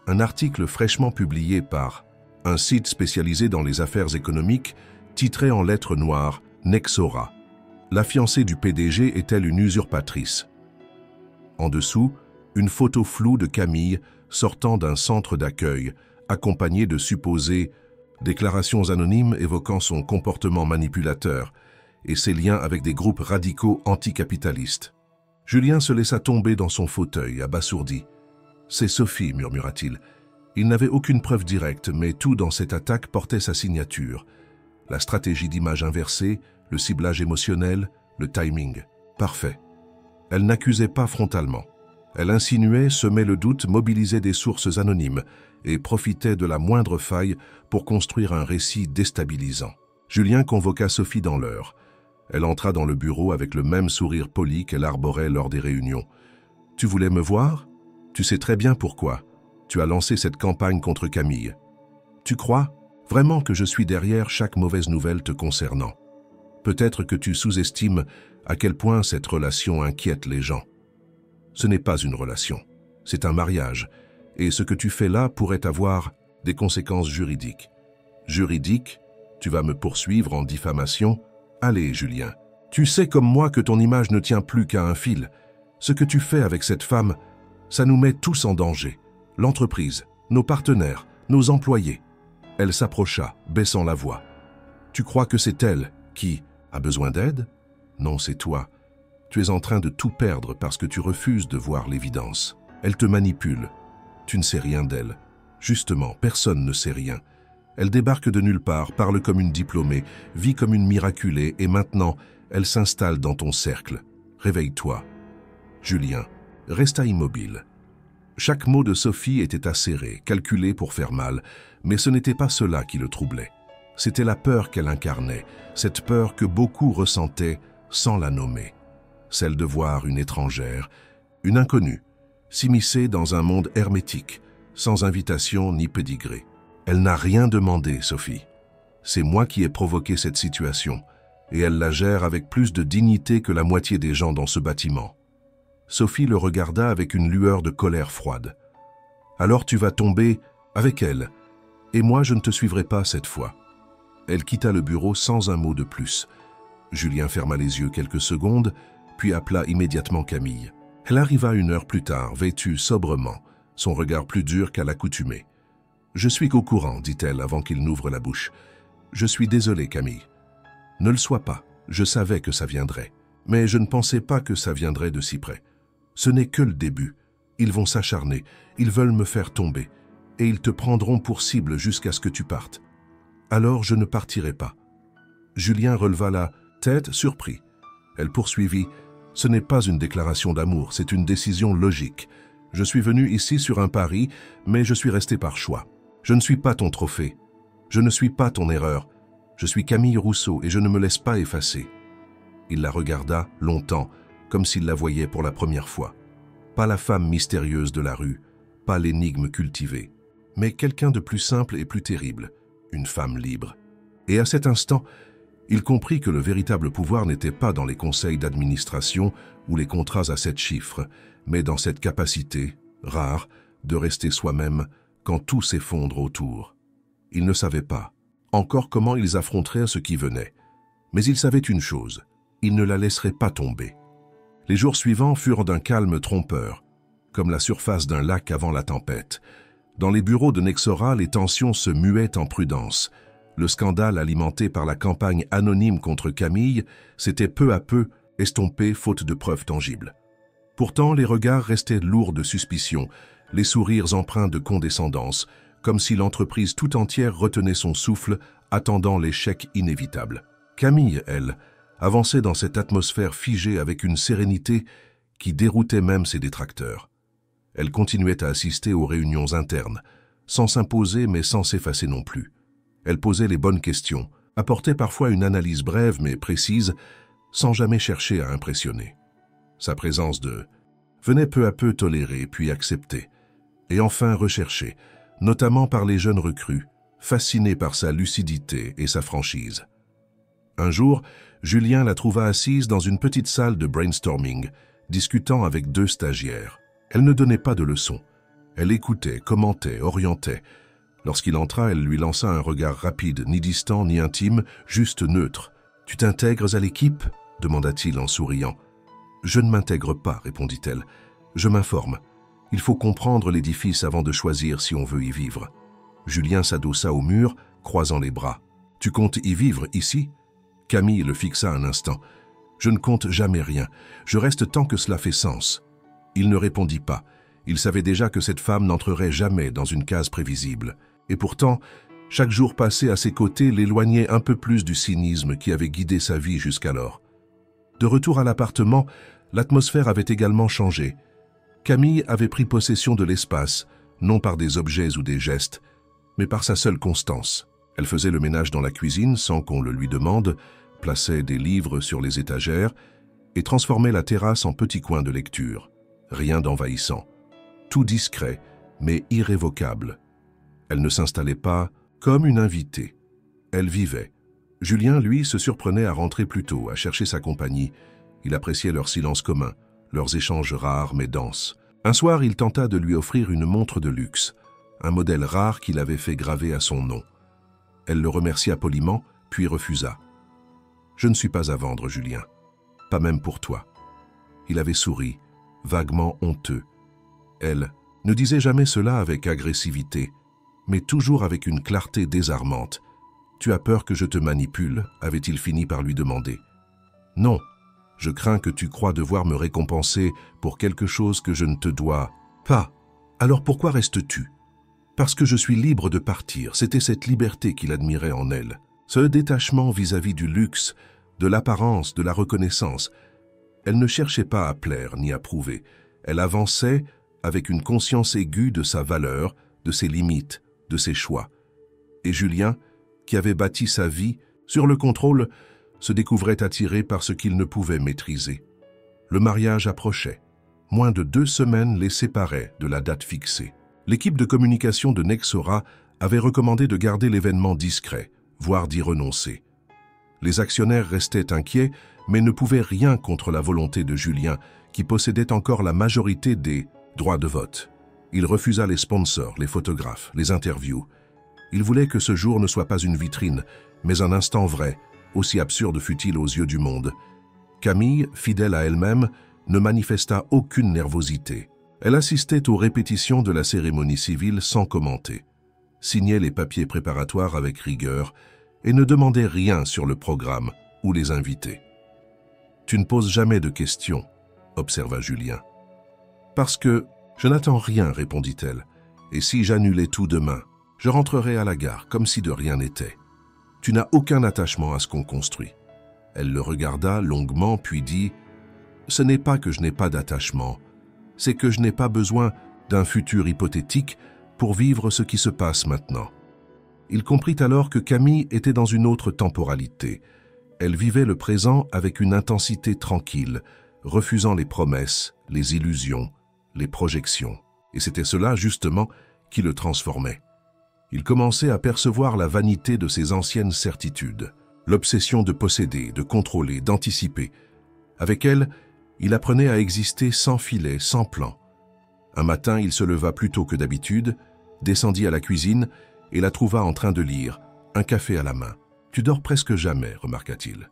un article fraîchement publié par un site spécialisé dans les affaires économiques titrait en lettres noires « Nexora. La fiancée du PDG est-elle une usurpatrice ?» En dessous, une photo floue de Camille sortant d'un centre d'accueil, accompagnée de supposées déclarations anonymes évoquant son comportement manipulateur et ses liens avec des groupes radicaux anticapitalistes. Julien se laissa tomber dans son fauteuil, abasourdi. « C'est Sophie », murmura-t-il. Il n'avait aucune preuve directe, mais tout dans cette attaque portait sa signature. La stratégie d'image inversée, le ciblage émotionnel, le timing. Parfait. Elle n'accusait pas frontalement. Elle insinuait, semait le doute, mobilisait des sources anonymes et profitait de la moindre faille pour construire un récit déstabilisant. Julien convoqua Sophie dans l'heure. Elle entra dans le bureau avec le même sourire poli qu'elle arborait lors des réunions. « Tu voulais me voir ? Tu sais très bien pourquoi. Tu as lancé cette campagne contre Camille. Tu crois vraiment que je suis derrière chaque mauvaise nouvelle te concernant? Peut-être que tu sous-estimes à quel point cette relation inquiète les gens. Ce n'est pas une relation, c'est un mariage, et ce que tu fais là pourrait avoir des conséquences juridiques. Juridiques? Tu vas me poursuivre en diffamation? Allez, Julien, tu sais comme moi que ton image ne tient plus qu'à un fil. Ce que tu fais avec cette femme, ça nous met tous en danger. L'entreprise, nos partenaires, nos employés. » Elle s'approcha, baissant la voix. « Tu crois que c'est elle qui a besoin d'aide? Non, c'est toi. Tu es en train de tout perdre parce que tu refuses de voir l'évidence. Elle te manipule. Tu ne sais rien d'elle. Justement, personne ne sait rien. Elle débarque de nulle part, parle comme une diplômée, vit comme une miraculée et maintenant, elle s'installe dans ton cercle. Réveille-toi. » Julien resta immobile. Chaque mot de Sophie était acéré, calculé pour faire mal, mais ce n'était pas cela qui le troublait. C'était la peur qu'elle incarnait, cette peur que beaucoup ressentaient sans la nommer. Celle de voir une étrangère, une inconnue, s'immiscer dans un monde hermétique, sans invitation ni pédigré. Elle n'a rien demandé, Sophie. C'est moi qui ai provoqué cette situation, et elle la gère avec plus de dignité que la moitié des gens dans ce bâtiment. Sophie le regarda avec une lueur de colère froide. « Alors tu vas tomber avec elle, et moi je ne te suivrai pas cette fois. » Elle quitta le bureau sans un mot de plus. Julien ferma les yeux quelques secondes, puis appela immédiatement Camille. Elle arriva 1 heure plus tard, vêtue sobrement, son regard plus dur qu'à l'accoutumée. « Je suis au courant, dit-elle avant qu'il n'ouvre la bouche. « Je suis désolée, Camille. »« Ne le sois pas, je savais que ça viendrait. Mais je ne pensais pas que ça viendrait de si près. Ce n'est que le début. Ils vont s'acharner, ils veulent me faire tomber, et ils te prendront pour cible jusqu'à ce que tu partes. Alors je ne partirai pas. » Julien releva la tête, surpris. Elle poursuivit. « Ce n'est pas une déclaration d'amour, c'est une décision logique. Je suis venu ici sur un pari, mais je suis resté par choix. Je ne suis pas ton trophée. Je ne suis pas ton erreur. Je suis Camille Rousseau et je ne me laisse pas effacer. » Il la regarda longtemps, comme s'il la voyait pour la première fois. Pas la femme mystérieuse de la rue, pas l'énigme cultivée, mais quelqu'un de plus simple et plus terrible, une femme libre. Et à cet instant, il comprit que le véritable pouvoir n'était pas dans les conseils d'administration ou les contrats à 7 chiffres, mais dans cette capacité, rare, de rester soi-même quand tout s'effondre autour. Il ne savait pas encore comment ils affronteraient ce qui venait, mais il savait une chose, il ne la laisserait pas tomber. Les jours suivants furent d'un calme trompeur, comme la surface d'un lac avant la tempête. Dans les bureaux de Nexora, les tensions se muaient en prudence. Le scandale alimenté par la campagne anonyme contre Camille s'était peu à peu estompé faute de preuves tangibles. Pourtant, les regards restaient lourds de suspicion, les sourires empreints de condescendance, comme si l'entreprise tout entière retenait son souffle, attendant l'échec inévitable. Camille, elle, avançait dans cette atmosphère figée avec une sérénité qui déroutait même ses détracteurs. Elle continuait à assister aux réunions internes, sans s'imposer mais sans s'effacer non plus. Elle posait les bonnes questions, apportait parfois une analyse brève mais précise, sans jamais chercher à impressionner. Sa présence venait peu à peu tolérée puis acceptée, et enfin recherchée, notamment par les jeunes recrues, fascinés par sa lucidité et sa franchise. Un jour, Julien la trouva assise dans une petite salle de brainstorming, discutant avec 2 stagiaires. Elle ne donnait pas de leçons. Elle écoutait, commentait, orientait. Lorsqu'il entra, elle lui lança un regard rapide, ni distant ni intime, juste neutre. « Tu t'intègres à l'équipe » demanda-t-il en souriant. « Je ne m'intègre pas » répondit-elle. « Je m'informe. Il faut comprendre l'édifice avant de choisir si on veut y vivre. » Julien s'adossa au mur, croisant les bras. « Tu comptes y vivre ici ?» Camille le fixa un instant. « Je ne compte jamais rien. Je reste tant que cela fait sens. » Il ne répondit pas. Il savait déjà que cette femme n'entrerait jamais dans une case prévisible. Et pourtant, chaque jour passé à ses côtés l'éloignait un peu plus du cynisme qui avait guidé sa vie jusqu'alors. De retour à l'appartement, l'atmosphère avait également changé. Camille avait pris possession de l'espace, non par des objets ou des gestes, mais par sa seule constance. Elle faisait le ménage dans la cuisine sans qu'on le lui demande, plaçait des livres sur les étagères et transformait la terrasse en petit coin de lecture. Rien d'envahissant. Tout discret, mais irrévocable. Elle ne s'installait pas comme une invitée. Elle vivait. Julien, lui, se surprenait à rentrer plus tôt, à chercher sa compagnie. Il appréciait leur silence commun, leurs échanges rares mais denses. Un soir, il tenta de lui offrir une montre de luxe, un modèle rare qu'il avait fait graver à son nom. Elle le remercia poliment, puis refusa. « Je ne suis pas à vendre, Julien. Pas même pour toi. » Il avait souri, vaguement honteux. Elle ne disait jamais cela avec agressivité, mais toujours avec une clarté désarmante. « Tu as peur que je te manipule ?» avait-il fini par lui demander. « Non, je crains que tu crois devoir me récompenser pour quelque chose que je ne te dois pas. Alors pourquoi restes-tu » ? Parce que je suis libre de partir, c'était cette liberté qu'il admirait en elle. Ce détachement vis-à-vis du luxe, de l'apparence, de la reconnaissance. Elle ne cherchait pas à plaire ni à prouver. Elle avançait avec une conscience aiguë de sa valeur, de ses limites, de ses choix. Et Julien, qui avait bâti sa vie sur le contrôle, se découvrait attiré par ce qu'il ne pouvait maîtriser. Le mariage approchait. Moins de 2 semaines les séparaient de la date fixée. L'équipe de communication de Nexora avait recommandé de garder l'événement discret, voire d'y renoncer. Les actionnaires restaient inquiets, mais ne pouvaient rien contre la volonté de Julien, qui possédait encore la majorité des droits de vote. Il refusa les sponsors, les photographes, les interviews. Il voulait que ce jour ne soit pas une vitrine, mais un instant vrai, aussi absurde fût-il aux yeux du monde. Camille, fidèle à elle-même, ne manifesta aucune nervosité. Elle assistait aux répétitions de la cérémonie civile sans commenter, signait les papiers préparatoires avec rigueur et ne demandait rien sur le programme ou les invités. « Tu ne poses jamais de questions », observa Julien. « Parce que je n'attends rien, répondit-elle, et si j'annulais tout demain, je rentrerais à la gare comme si de rien n'était. Tu n'as aucun attachement à ce qu'on construit. » Elle le regarda longuement puis dit « Ce n'est pas que je n'ai pas d'attachement, c'est que je n'ai pas besoin d'un futur hypothétique pour vivre ce qui se passe maintenant. » Il comprit alors que Camille était dans une autre temporalité. Elle vivait le présent avec une intensité tranquille, refusant les promesses, les illusions, les projections. Et c'était cela, justement, qui le transformait. Il commençait à percevoir la vanité de ses anciennes certitudes, l'obsession de posséder, de contrôler, d'anticiper. Avec elle, il apprenait à exister sans filet, sans plan. Un matin, il se leva plus tôt que d'habitude, descendit à la cuisine et la trouva en train de lire, un café à la main. « Tu dors presque jamais, remarqua-t-il.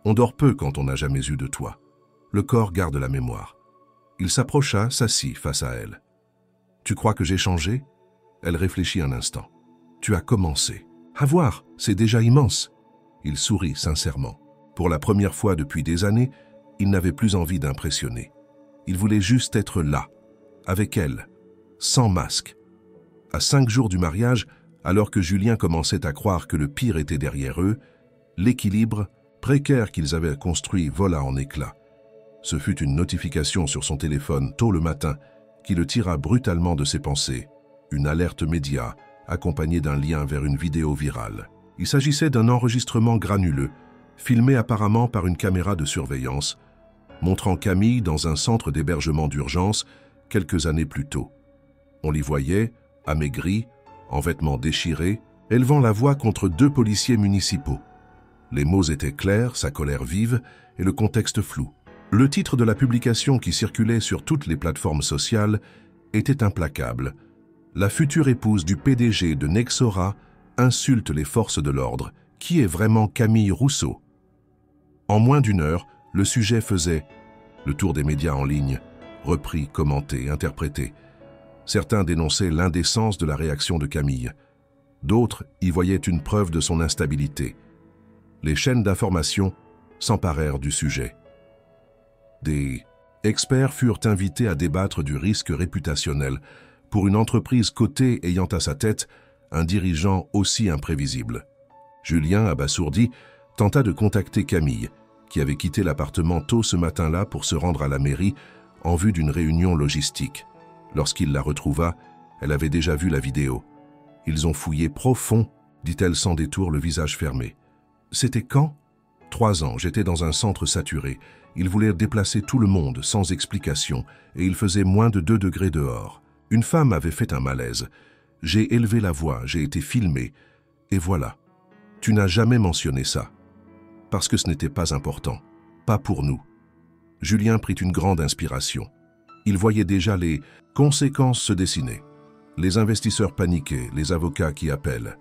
On dort peu quand on n'a jamais eu de toi. Le corps garde la mémoire. » Il s'approcha, s'assit face à elle. « Tu crois que j'ai changé ?» Elle réfléchit un instant. « Tu as commencé. À voir, c'est déjà immense. » Il sourit sincèrement. Pour la première fois depuis des années, il n'avait plus envie d'impressionner. Il voulait juste être là, avec elle, sans masque. À 5 jours du mariage, alors que Julien commençait à croire que le pire était derrière eux, l'équilibre précaire qu'ils avaient construit vola en éclats. Ce fut une notification sur son téléphone tôt le matin qui le tira brutalement de ses pensées. Une alerte média accompagnée d'un lien vers une vidéo virale. Il s'agissait d'un enregistrement granuleux, filmé apparemment par une caméra de surveillance, montrant Camille dans un centre d'hébergement d'urgence quelques années plus tôt. On l'y voyait, amaigrie, en vêtements déchirés, élevant la voix contre 2 policiers municipaux. Les mots étaient clairs, sa colère vive et le contexte flou. Le titre de la publication qui circulait sur toutes les plateformes sociales était implacable. La future épouse du PDG de Nexora insulte les forces de l'ordre. Qui est vraiment Camille Rousseau? En moins d'1 heure, le sujet faisait le tour des médias en ligne, repris, commenté, interprété. Certains dénonçaient l'indécence de la réaction de Camille. D'autres y voyaient une preuve de son instabilité. Les chaînes d'information s'emparèrent du sujet. Des experts furent invités à débattre du risque réputationnel pour une entreprise cotée ayant à sa tête un dirigeant aussi imprévisible. Julien, abasourdi, tenta de contacter Camille, qui avait quitté l'appartement tôt ce matin-là pour se rendre à la mairie en vue d'une réunion logistique. Lorsqu'il la retrouva, elle avait déjà vu la vidéo. « Ils ont fouillé profond », dit-elle sans détour, le visage fermé. « C'était quand ?»« 3 ans, j'étais dans un centre saturé. Ils voulaient déplacer tout le monde, sans explication, et il faisait moins de 2 degrés dehors. Une femme avait fait un malaise. J'ai élevé la voix, j'ai été filmé, et voilà. Tu n'as jamais mentionné ça. Parce que ce n'était pas important. Pas pour nous. » Julien prit une grande inspiration. Il voyait déjà les conséquences se dessiner. Les investisseurs paniqués, les avocats qui appellent,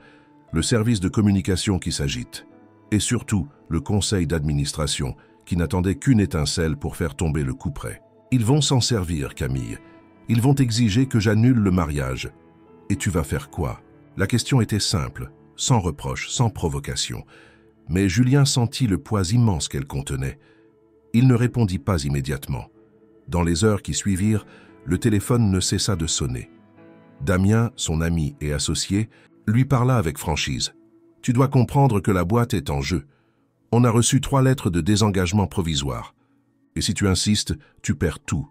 le service de communication qui s'agite, et surtout le conseil d'administration qui n'attendait qu'une étincelle pour faire tomber le couperet. Ils vont s'en servir, Camille. Ils vont exiger que j'annule le mariage. Et tu vas faire quoi? La question était simple, sans reproche, sans provocation. Mais Julien sentit le poids immense qu'elle contenait. Il ne répondit pas immédiatement. Dans les heures qui suivirent, le téléphone ne cessa de sonner. Damien, son ami et associé, lui parla avec franchise. « Tu dois comprendre que la boîte est en jeu. On a reçu 3 lettres de désengagement provisoire. Et si tu insistes, tu perds tout.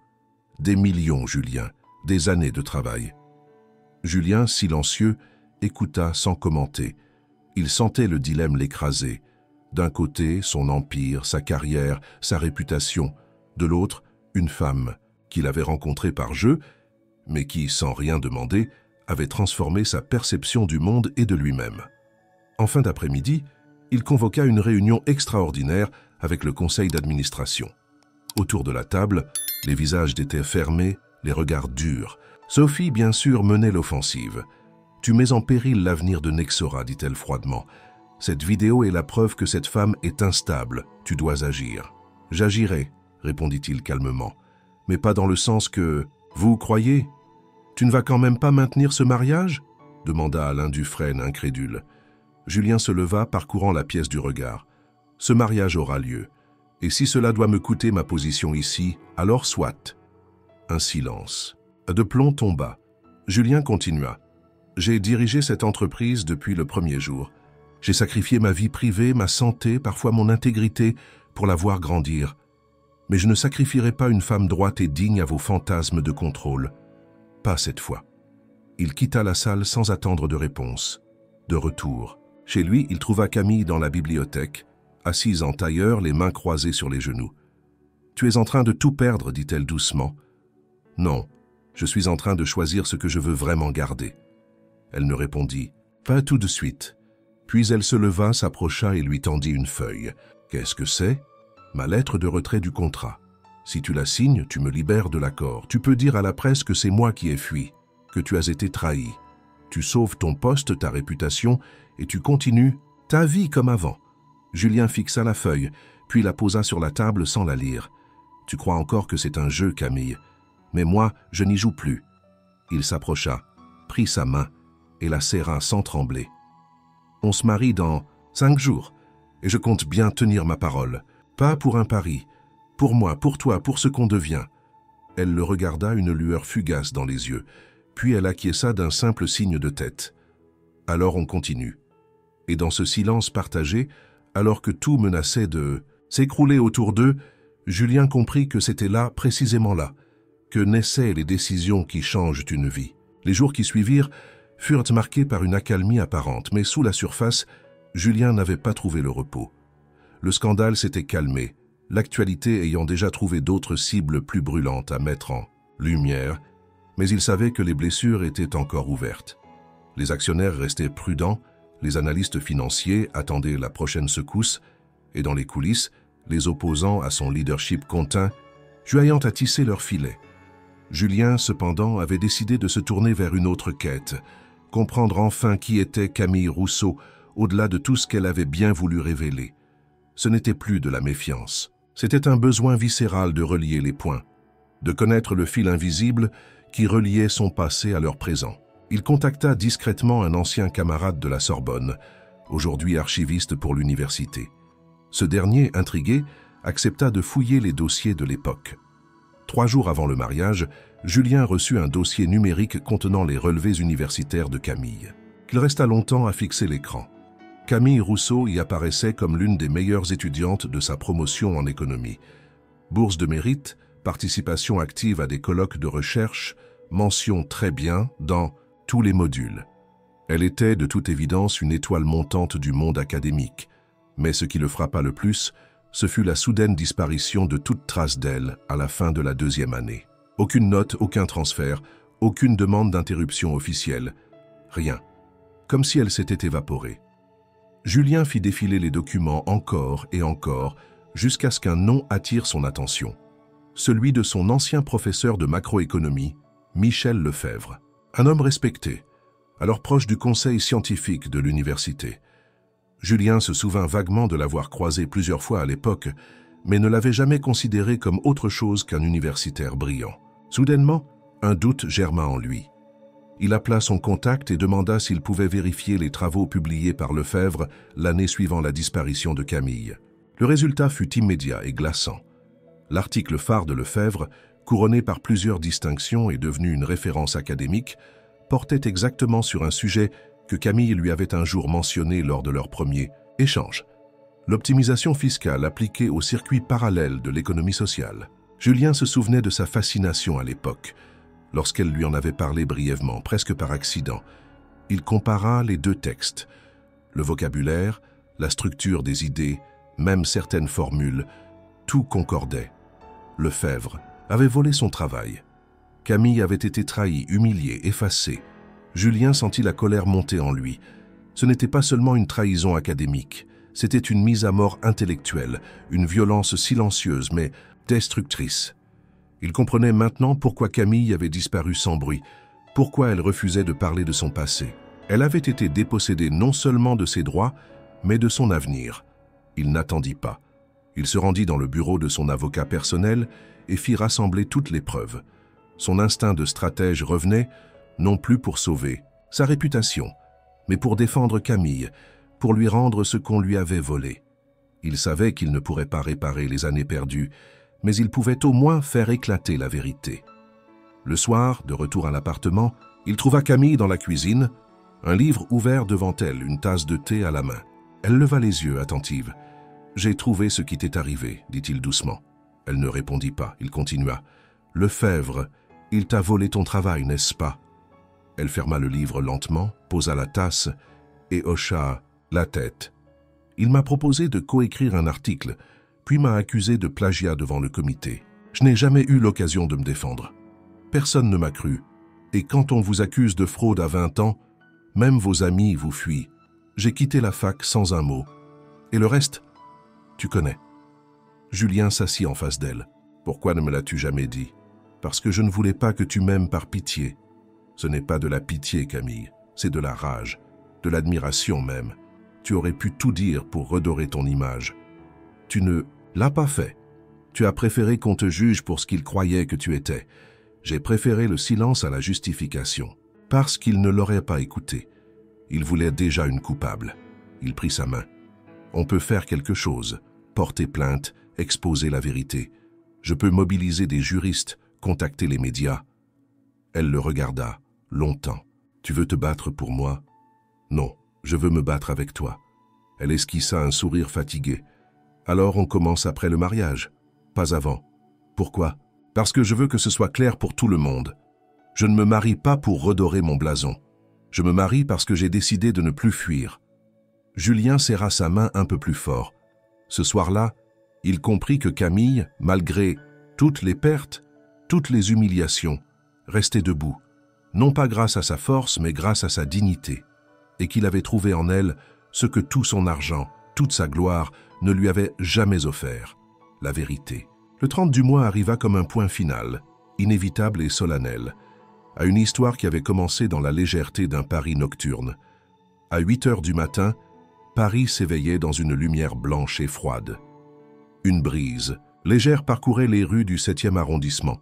Des millions, Julien, des années de travail. » Julien, silencieux, écouta sans commenter. Il sentait le dilemme l'écraser. D'un côté, son empire, sa carrière, sa réputation. De l'autre, une femme qu'il avait rencontrée par jeu, mais qui, sans rien demander, avait transformé sa perception du monde et de lui-même. En fin d'après-midi, il convoqua une réunion extraordinaire avec le conseil d'administration. Autour de la table, les visages étaient fermés, les regards durs. Sophie, bien sûr, menait l'offensive. « Tu mets en péril l'avenir de Nexora », dit-elle froidement. « Cette vidéo est la preuve que cette femme est instable. Tu dois agir. »« J'agirai », répondit-il calmement. « Mais pas dans le sens que... Vous croyez ? Tu ne vas quand même pas maintenir ce mariage ?» demanda Alain Dufresne, incrédule. Julien se leva, parcourant la pièce du regard. « Ce mariage aura lieu. Et si cela doit me coûter ma position ici, alors soit. » Un silence. De plomb tomba. Julien continua. « J'ai dirigé cette entreprise depuis le premier jour. J'ai sacrifié ma vie privée, ma santé, parfois mon intégrité, pour la voir grandir. Mais je ne sacrifierai pas une femme droite et digne à vos fantasmes de contrôle. Pas cette fois. » Il quitta la salle sans attendre de réponse. De retour. Chez lui, il trouva Camille dans la bibliothèque, assise en tailleur, les mains croisées sur les genoux. « Tu es en train de tout perdre, dit-elle doucement. « Non, je suis en train de choisir ce que je veux vraiment garder. » Elle ne répondit pas tout de suite. Puis elle se leva, s'approcha et lui tendit une feuille. « Qu'est-ce que c'est ? » ?»« Ma lettre de retrait du contrat. Si tu la signes, tu me libères de l'accord. Tu peux dire à la presse que c'est moi qui ai fui, que tu as été trahi. Tu sauves ton poste, ta réputation, et tu continues ta vie comme avant. » Julien fixa la feuille, puis la posa sur la table sans la lire. « Tu crois encore que c'est un jeu, Camille. Mais moi, je n'y joue plus. » Il s'approcha, prit sa main et la serra sans trembler. « On se marie dans 5 jours, et je compte bien tenir ma parole. Pas pour un pari, pour moi, pour toi, pour ce qu'on devient. » Elle le regarda, une lueur fugace dans les yeux. puis elle acquiesça d'un simple signe de tête. Alors on continue. Et dans ce silence partagé, alors que tout menaçait de s'écrouler autour d'eux, Julien comprit que c'était là, précisément là, que naissaient les décisions qui changent une vie. Les jours qui suivirent furent marqués par une accalmie apparente, mais sous la surface, Julien n'avait pas trouvé le repos. Le scandale s'était calmé, l'actualité ayant déjà trouvé d'autres cibles plus brûlantes à mettre en lumière, mais il savait que les blessures étaient encore ouvertes. Les actionnaires restaient prudents, les analystes financiers attendaient la prochaine secousse, et dans les coulisses, les opposants à son leadership contint, joignant à tisser leurs filets. Julien, cependant, avait décidé de se tourner vers une autre quête, comprendre enfin qui était Camille Rousseau, au-delà de tout ce qu'elle avait bien voulu révéler. Ce n'était plus de la méfiance. C'était un besoin viscéral de relier les points, de connaître le fil invisible qui reliait son passé à leur présent. Il contacta discrètement un ancien camarade de la Sorbonne, aujourd'hui archiviste pour l'université. Ce dernier, intrigué, accepta de fouiller les dossiers de l'époque. 3 jours avant le mariage, Julien reçut un dossier numérique contenant les relevés universitaires de Camille. Il resta longtemps à fixer l'écran. Camille Rousseau y apparaissait comme l'une des meilleures étudiantes de sa promotion en économie. Bourse de mérite, participation active à des colloques de recherche, mention très bien dans tous les modules. Elle était de toute évidence une étoile montante du monde académique, mais ce qui le frappa le plus, ce fut la soudaine disparition de toute trace d'elle à la fin de la 2e année. Aucune note, aucun transfert, aucune demande d'interruption officielle, rien. Comme si elle s'était évaporée. Julien fit défiler les documents encore et encore, jusqu'à ce qu'un nom attire son attention. Celui de son ancien professeur de macroéconomie, Michel Lefebvre. Un homme respecté, alors proche du conseil scientifique de l'université. Julien se souvint vaguement de l'avoir croisé plusieurs fois à l'époque, mais ne l'avait jamais considéré comme autre chose qu'un universitaire brillant. Soudainement, un doute germa en lui. Il appela son contact et demanda s'il pouvait vérifier les travaux publiés par Lefebvre l'année suivant la disparition de Camille. Le résultat fut immédiat et glaçant. L'article phare de Lefebvre, couronné par plusieurs distinctions et devenu une référence académique, portait exactement sur un sujet que Camille lui avait un jour mentionné lors de leur premier échange. L'optimisation fiscale appliquée au circuit parallèle de l'économie sociale. Julien se souvenait de sa fascination à l'époque, lorsqu'elle lui en avait parlé brièvement, presque par accident. Il compara les 2 textes. Le vocabulaire, la structure des idées, même certaines formules, tout concordait. Lefebvre avait volé son travail. Camille avait été trahie, humiliée, effacée. Julien sentit la colère monter en lui. Ce n'était pas seulement une trahison académique, c'était une mise à mort intellectuelle, une violence silencieuse mais destructrice. Il comprenait maintenant pourquoi Camille avait disparu sans bruit, pourquoi elle refusait de parler de son passé. Elle avait été dépossédée non seulement de ses droits, mais de son avenir. Il n'attendit pas. Il se rendit dans le bureau de son avocat personnel et fit rassembler toutes les preuves. Son instinct de stratège revenait, non plus pour sauver sa réputation, mais pour défendre Camille, pour lui rendre ce qu'on lui avait volé. Il savait qu'il ne pourrait pas réparer les années perdues, mais il pouvait au moins faire éclater la vérité. Le soir, de retour à l'appartement, il trouva Camille dans la cuisine, un livre ouvert devant elle, une tasse de thé à la main. Elle leva les yeux, attentive. « J'ai trouvé ce qui t'est arrivé », dit-il doucement. Elle ne répondit pas, il continua. « Lefebvre, il t'a volé ton travail, n'est-ce pas ?» Elle ferma le livre lentement, posa la tasse et hocha la tête. « Il m'a proposé de coécrire un article, puis m'a accusé de plagiat devant le comité. Je n'ai jamais eu l'occasion de me défendre. Personne ne m'a cru. Et quand on vous accuse de fraude à 20 ans, même vos amis vous fuient. J'ai quitté la fac sans un mot. Et le reste, tu connais. » Julien s'assit en face d'elle. « Pourquoi ne me l'as-tu jamais dit ? Parce que je ne voulais pas que tu m'aimes par pitié. Ce n'est pas de la pitié, Camille, c'est de la rage, de l'admiration même. Tu aurais pu tout dire pour redorer ton image. Tu ne l'as pas fait. Tu as préféré qu'on te juge pour ce qu'il croyait que tu étais. J'ai préféré le silence à la justification, parce qu'il ne l'aurait pas écouté. Il voulait déjà une coupable. Il prit sa main. On peut faire quelque chose, porter plainte, exposer la vérité. Je peux mobiliser des juristes, contacter les médias. » Elle le regarda, longtemps. Tu veux te battre pour moi? Non, je veux me battre avec toi. Elle esquissa un sourire fatigué. Alors on commence après le mariage, pas avant. Pourquoi? Parce que je veux que ce soit clair pour tout le monde. Je ne me marie pas pour redorer mon blason. Je me marie parce que j'ai décidé de ne plus fuir. Julien serra sa main un peu plus fort. Ce soir-là, il comprit que Camille, malgré toutes les pertes, toutes les humiliations, restait debout, non pas grâce à sa force, mais grâce à sa dignité, et qu'il avait trouvé en elle ce que tout son argent, toute sa gloire ne lui avait jamais offert, la vérité. Le 30 du mois arriva comme un point final, inévitable et solennel, à une histoire qui avait commencé dans la légèreté d'un Paris nocturne. À 8 heures du matin, Paris s'éveillait dans une lumière blanche et froide. Une brise légère parcourait les rues du 7e arrondissement,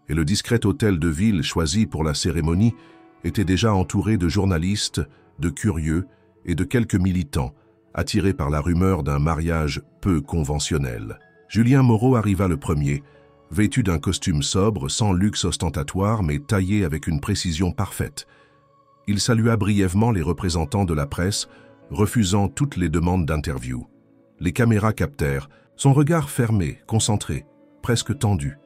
et le discret hôtel de ville choisi pour la cérémonie était déjà entouré de journalistes, de curieux et de quelques militants, attirés par la rumeur d'un mariage peu conventionnel. Julien Moreau arriva le premier, vêtu d'un costume sobre, sans luxe ostentatoire, mais taillé avec une précision parfaite. Il salua brièvement les représentants de la presse, refusant toutes les demandes d'interview. Les caméras captèrent, son regard fermé, concentré, presque tendu.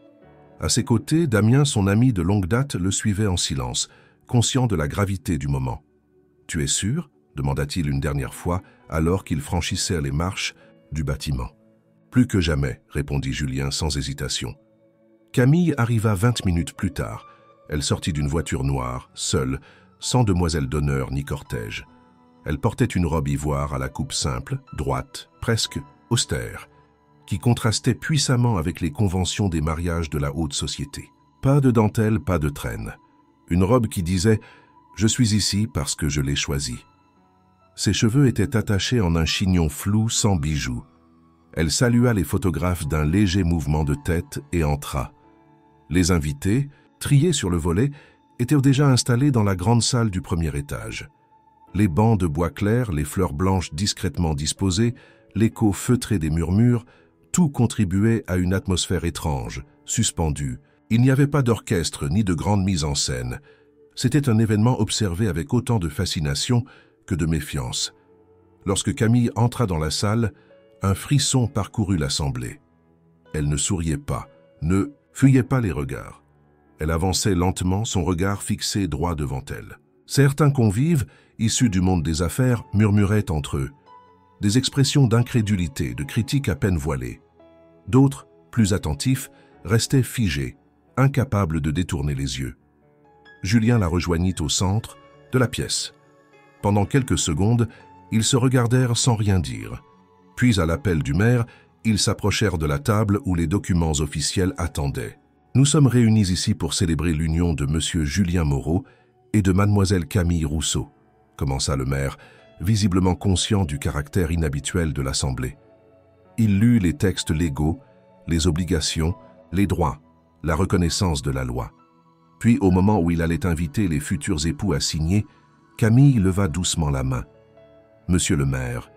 À ses côtés, Damien, son ami de longue date, le suivait en silence, conscient de la gravité du moment. « Tu es sûr ?» demanda-t-il une dernière fois, alors qu'ils franchissaient les marches du bâtiment. « Plus que jamais », répondit Julien sans hésitation. Camille arriva 20 minutes plus tard. Elle sortit d'une voiture noire, seule, sans demoiselle d'honneur ni cortège. Elle portait une robe ivoire à la coupe simple, droite, presque austère, qui contrastait puissamment avec les conventions des mariages de la haute société. Pas de dentelle, pas de traîne. Une robe qui disait « Je suis ici parce que je l'ai choisi ». Ses cheveux étaient attachés en un chignon flou sans bijoux. Elle salua les photographes d'un léger mouvement de tête et entra. Les invités, triés sur le volet, étaient déjà installés dans la grande salle du premier étage. Les bancs de bois clair, les fleurs blanches discrètement disposées, l'écho feutré des murmures, tout contribuait à une atmosphère étrange, suspendue. Il n'y avait pas d'orchestre ni de grande mise en scène. C'était un événement observé avec autant de fascination que de méfiance. Lorsque Camille entra dans la salle, un frisson parcourut l'assemblée. Elle ne souriait pas, ne fuyait pas les regards. Elle avançait lentement, son regard fixé droit devant elle. Certains convives, issus du monde des affaires, murmuraient entre eux. Des expressions d'incrédulité, de critique à peine voilées. D'autres, plus attentifs, restaient figés, incapables de détourner les yeux. Julien la rejoignit au centre de la pièce. Pendant quelques secondes, ils se regardèrent sans rien dire. Puis, à l'appel du maire, ils s'approchèrent de la table où les documents officiels attendaient. « Nous sommes réunis ici pour célébrer l'union de monsieur Julien Moreau et de mademoiselle Camille Rousseau », commença le maire, visiblement conscient du caractère inhabituel de l'Assemblée. Il lut les textes légaux, les obligations, les droits, la reconnaissance de la loi. Puis, au moment où il allait inviter les futurs époux à signer, Camille leva doucement la main. « Monsieur le maire,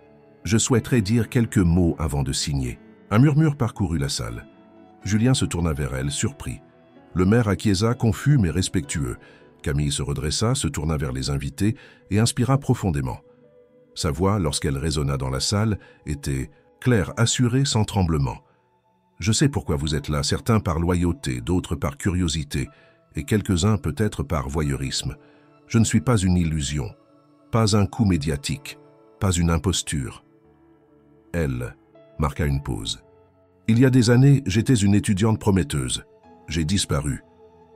je souhaiterais dire quelques mots avant de signer. » Un murmure parcourut la salle. Julien se tourna vers elle, surpris. Le maire acquiesça, confus mais respectueux. Camille se redressa, se tourna vers les invités et inspira profondément. Sa voix, lorsqu'elle résonna dans la salle, était claire, assurée, sans tremblement. « Je sais pourquoi vous êtes là, certains par loyauté, d'autres par curiosité, et quelques-uns peut-être par voyeurisme. Je ne suis pas une illusion, pas un coup médiatique, pas une imposture. » Elle marqua une pause. « Il y a des années, j'étais une étudiante prometteuse. J'ai disparu.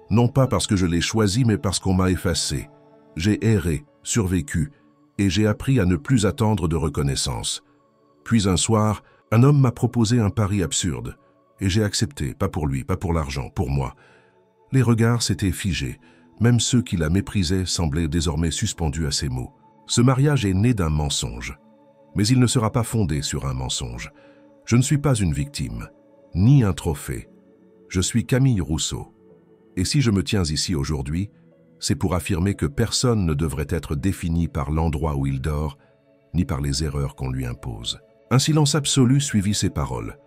Non pas parce que je l'ai choisi, mais parce qu'on m'a effacé. J'ai erré, survécu, et j'ai appris à ne plus attendre de reconnaissance. Puis un soir, un homme m'a proposé un pari absurde, et j'ai accepté, pas pour lui, pas pour l'argent, pour moi. Les regards s'étaient figés, même ceux qui la méprisaient semblaient désormais suspendus à ses mots. Ce mariage est né d'un mensonge, mais il ne sera pas fondé sur un mensonge. Je ne suis pas une victime, ni un trophée. Je suis Camille Rousseau. Et si je me tiens ici aujourd'hui, c'est pour affirmer que personne ne devrait être défini par l'endroit où il dort, ni par les erreurs qu'on lui impose. » Un silence absolu suivit ces paroles.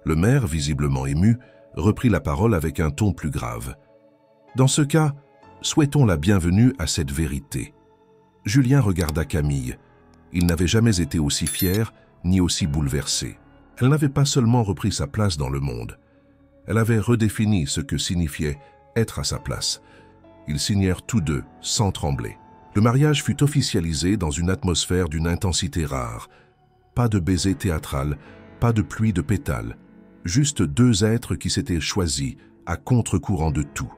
Le maire, visiblement ému, reprit la parole avec un ton plus grave. « Dans ce cas, Souhaitons la bienvenue à cette vérité. Julien regarda Camille. Il n'avait jamais été aussi fier, ni aussi bouleversé. Elle n'avait pas seulement repris sa place dans le monde. Elle avait redéfini ce que signifiait être à sa place. Ils signèrent tous deux, sans trembler. Le mariage fut officialisé dans une atmosphère d'une intensité rare. Pas de baiser théâtral, pas de pluie de pétales. Juste deux êtres qui s'étaient choisis, à contre-courant de tout.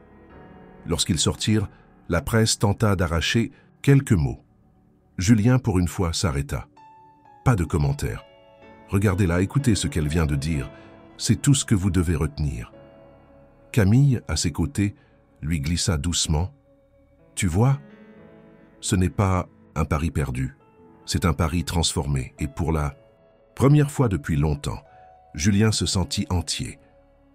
Lorsqu'ils sortirent, la presse tenta d'arracher quelques mots. Julien, pour une fois, s'arrêta. Pas de commentaires. Regardez-la, écoutez ce qu'elle vient de dire. C'est tout ce que vous devez retenir. Camille, à ses côtés, lui glissa doucement. Tu vois, ce n'est pas un pari perdu. C'est un pari transformé. Et pour la première fois depuis longtemps, Julien se sentit entier.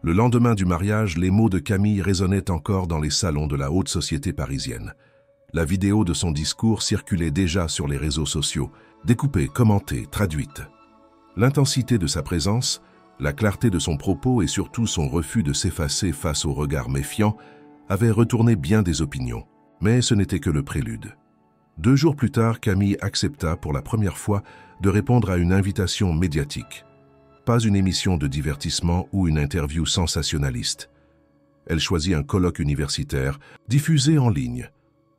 Le lendemain du mariage, les mots de Camille résonnaient encore dans les salons de la haute société parisienne. La vidéo de son discours circulait déjà sur les réseaux sociaux, découpée, commentée, traduite. L'intensité de sa présence, la clarté de son propos et surtout son refus de s'effacer face au regard méfiant avaient retourné bien des opinions. Mais ce n'était que le prélude. 2 jours plus tard, Camille accepta pour la première fois de répondre à une invitation médiatique. Pas une émission de divertissement ou une interview sensationnaliste. Elle choisit un colloque universitaire, diffusé en ligne,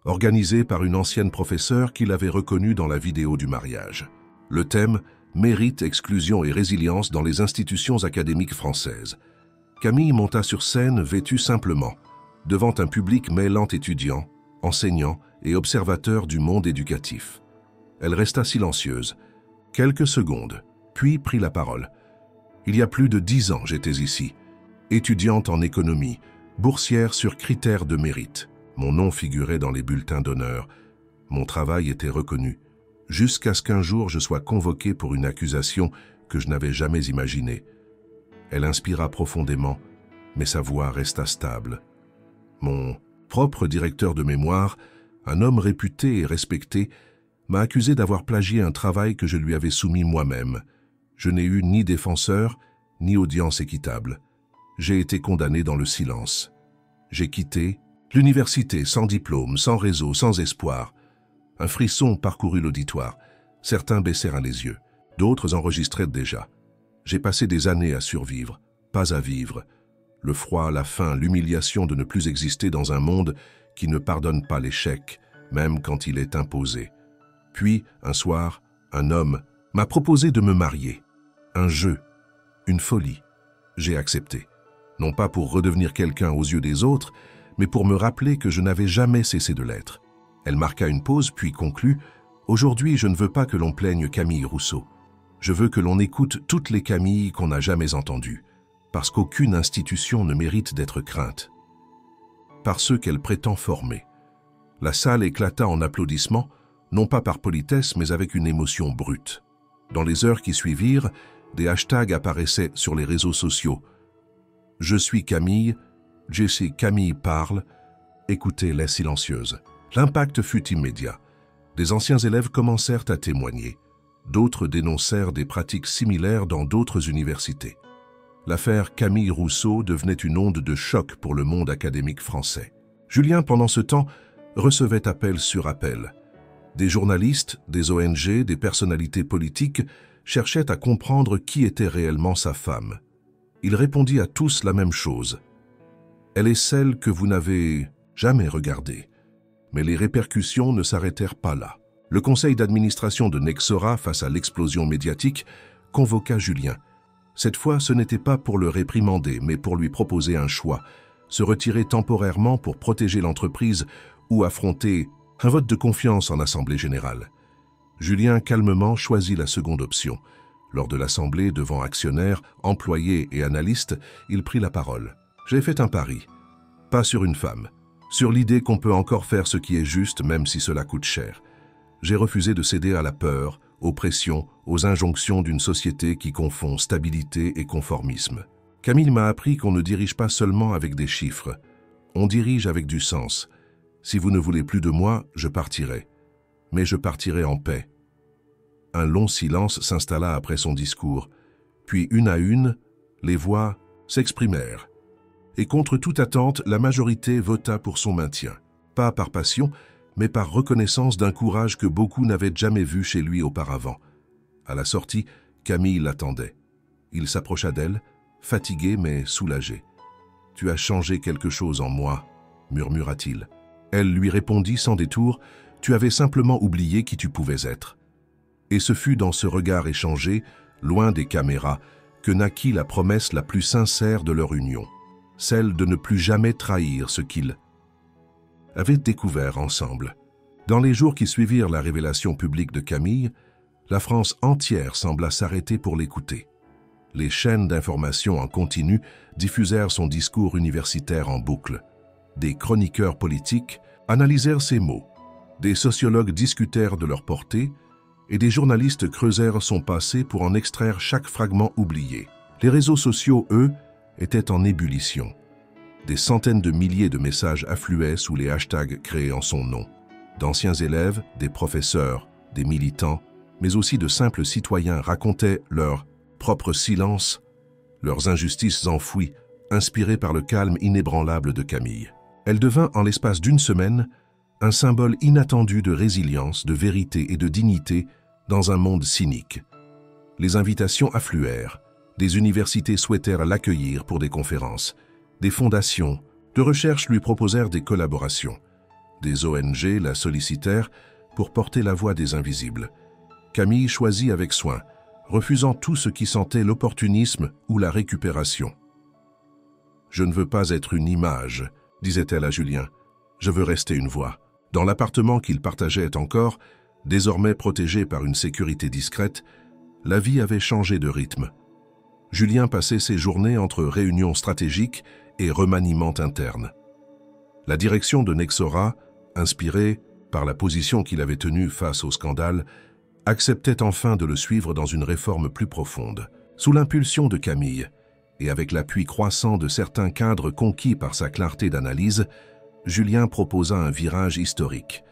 organisé par une ancienne professeure qu'il avait reconnue dans la vidéo du mariage. Le thème « Mérite, exclusion et résilience dans les institutions académiques françaises ». Camille monta sur scène vêtue simplement, devant un public mêlant étudiants, enseignants et observateurs du monde éducatif. Elle resta silencieuse, quelques secondes, puis prit la parole. « Il y a plus de 10 ans, j'étais ici, étudiante en économie, boursière sur critères de mérite. Mon nom figurait dans les bulletins d'honneur. Mon travail était reconnu, jusqu'à ce qu'un jour je sois convoqué pour une accusation que je n'avais jamais imaginée. Elle inspira profondément, mais sa voix resta stable. Mon propre directeur de mémoire, un homme réputé et respecté, m'a accusé d'avoir plagié un travail que je lui avais soumis moi-même. Je n'ai eu ni défenseur, ni audience équitable. J'ai été condamné dans le silence. J'ai quitté l'université sans diplôme, sans réseau, sans espoir. Un frisson parcourut l'auditoire. Certains baissèrent les yeux, d'autres enregistraient déjà. J'ai passé des années à survivre, pas à vivre. Le froid, la faim, l'humiliation de ne plus exister dans un monde qui ne pardonne pas l'échec, même quand il est imposé. Puis, un soir, un homme m'a proposé de me marier. Un jeu, une folie. J'ai accepté. Non pas pour redevenir quelqu'un aux yeux des autres, mais pour me rappeler que je n'avais jamais cessé de l'être. Elle marqua une pause, puis conclut « Aujourd'hui, je ne veux pas que l'on plaigne Camille Rousseau. Je veux que l'on écoute toutes les Camilles qu'on n'a jamais entendues, parce qu'aucune institution ne mérite d'être crainte. Par ceux qu'elle prétend former. » La salle éclata en applaudissements, non pas par politesse, mais avec une émotion brute. Dans les heures qui suivirent, des hashtags apparaissaient sur les réseaux sociaux. « Je suis Camille »,« Jessie Camille parle », écoutez-les silencieuses. L'impact fut immédiat. Des anciens élèves commencèrent à témoigner. D'autres dénoncèrent des pratiques similaires dans d'autres universités. L'affaire Camille Rousseau devenait une onde de choc pour le monde académique français. Julien, pendant ce temps, recevait appel sur appel. Des journalistes, des ONG, des personnalités politiques cherchaient à comprendre qui était réellement sa femme. Il répondit à tous la même chose. « Elle est celle que vous n'avez jamais regardée. » Mais les répercussions ne s'arrêtèrent pas là. Le conseil d'administration de Nexora, face à l'explosion médiatique, convoqua Julien. Cette fois, ce n'était pas pour le réprimander, mais pour lui proposer un choix, se retirer temporairement pour protéger l'entreprise ou affronter un vote de confiance en assemblée générale. Julien calmement choisit la seconde option. Lors de l'assemblée, devant actionnaires, employés et analystes, il prit la parole. « J'ai fait un pari, pas sur une femme, sur l'idée qu'on peut encore faire ce qui est juste même si cela coûte cher. J'ai refusé de céder à la peur, aux pressions, aux injonctions d'une société qui confond stabilité et conformisme. Camille m'a appris qu'on ne dirige pas seulement avec des chiffres, on dirige avec du sens. Si vous ne voulez plus de moi, je partirai. Mais je partirai en paix. » Un long silence s'installa après son discours, puis une à une, les voix s'exprimèrent. Et contre toute attente, la majorité vota pour son maintien. pas par passion, mais par reconnaissance d'un courage que beaucoup n'avaient jamais vu chez lui auparavant. À la sortie, Camille l'attendait. Il s'approcha d'elle, fatigué mais soulagé. « Tu as changé quelque chose en moi », murmura-t-il. Elle lui répondit sans détour, « Tu avais simplement oublié qui tu pouvais être. » Et ce fut dans ce regard échangé, loin des caméras, que naquit la promesse la plus sincère de leur union, celle de ne plus jamais trahir ce qu'ils avaient découvert ensemble. Dans les jours qui suivirent la révélation publique de Camille, la France entière sembla s'arrêter pour l'écouter. Les chaînes d'information en continu diffusèrent son discours universitaire en boucle. Des chroniqueurs politiques analysèrent ses mots, des sociologues discutèrent de leur portée, et des journalistes creusèrent son passé pour en extraire chaque fragment oublié. Les réseaux sociaux, eux, étaient en ébullition. Des centaines de milliers de messages affluaient sous les hashtags créés en son nom. D'anciens élèves, des professeurs, des militants, mais aussi de simples citoyens racontaient leur propre silence, leurs injustices enfouies, inspirées par le calme inébranlable de Camille. Elle devint, en l'espace d'une semaine, un symbole inattendu de résilience, de vérité et de dignité dans un monde cynique. Les invitations affluèrent, des universités souhaitèrent l'accueillir pour des conférences, des fondations de recherche lui proposèrent des collaborations, des ONG la sollicitèrent pour porter la voix des invisibles. Camille choisit avec soin, refusant tout ce qui sentait l'opportunisme ou la récupération. « Je ne veux pas être une image », disait-elle à Julien. « Je veux rester une voix. » Dans l'appartement qu'ils partageaient encore, désormais protégé par une sécurité discrète, la vie avait changé de rythme. Julien passait ses journées entre réunions stratégiques et remaniements internes. La direction de Nexora, inspirée par la position qu'il avait tenue face au scandale, acceptait enfin de le suivre dans une réforme plus profonde. Sous l'impulsion de Camille, et avec l'appui croissant de certains cadres conquis par sa clarté d'analyse, Julien proposa un virage historique.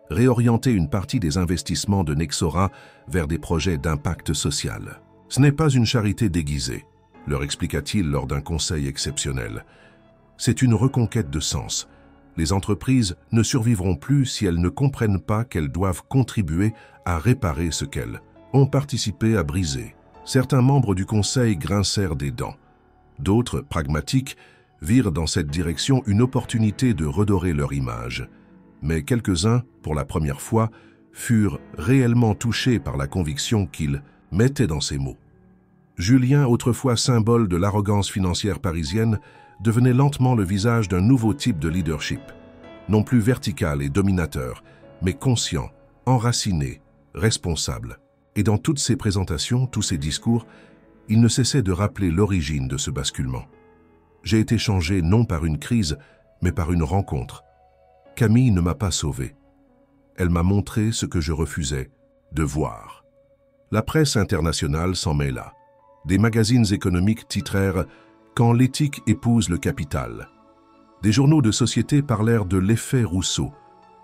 Réorienter une partie des investissements de Nexora vers des projets d'impact social. « Ce n'est pas une charité déguisée », leur expliqua-t-il lors d'un conseil exceptionnel. « C'est une reconquête de sens. Les entreprises ne survivront plus si elles ne comprennent pas qu'elles doivent contribuer à réparer ce qu'elles ont participé à briser. » Certains membres du conseil grincèrent des dents. D'autres, pragmatiques, virent dans cette direction une opportunité de redorer leur image. Mais quelques-uns, pour la première fois, furent réellement touchés par la conviction qu'ils mettaient dans ces mots. Julien, autrefois symbole de l'arrogance financière parisienne, devenait lentement le visage d'un nouveau type de leadership, non plus vertical et dominateur, mais conscient, enraciné, responsable. Et dans toutes ses présentations, tous ses discours, il ne cessait de rappeler l'origine de ce basculement. J'ai été changé non par une crise, mais par une rencontre. Camille ne m'a pas sauvé. Elle m'a montré ce que je refusais de voir. La presse internationale s'en mêla. Des magazines économiques titrèrent « Quand l'éthique épouse le capital ». Des journaux de société parlèrent de l'effet Rousseau,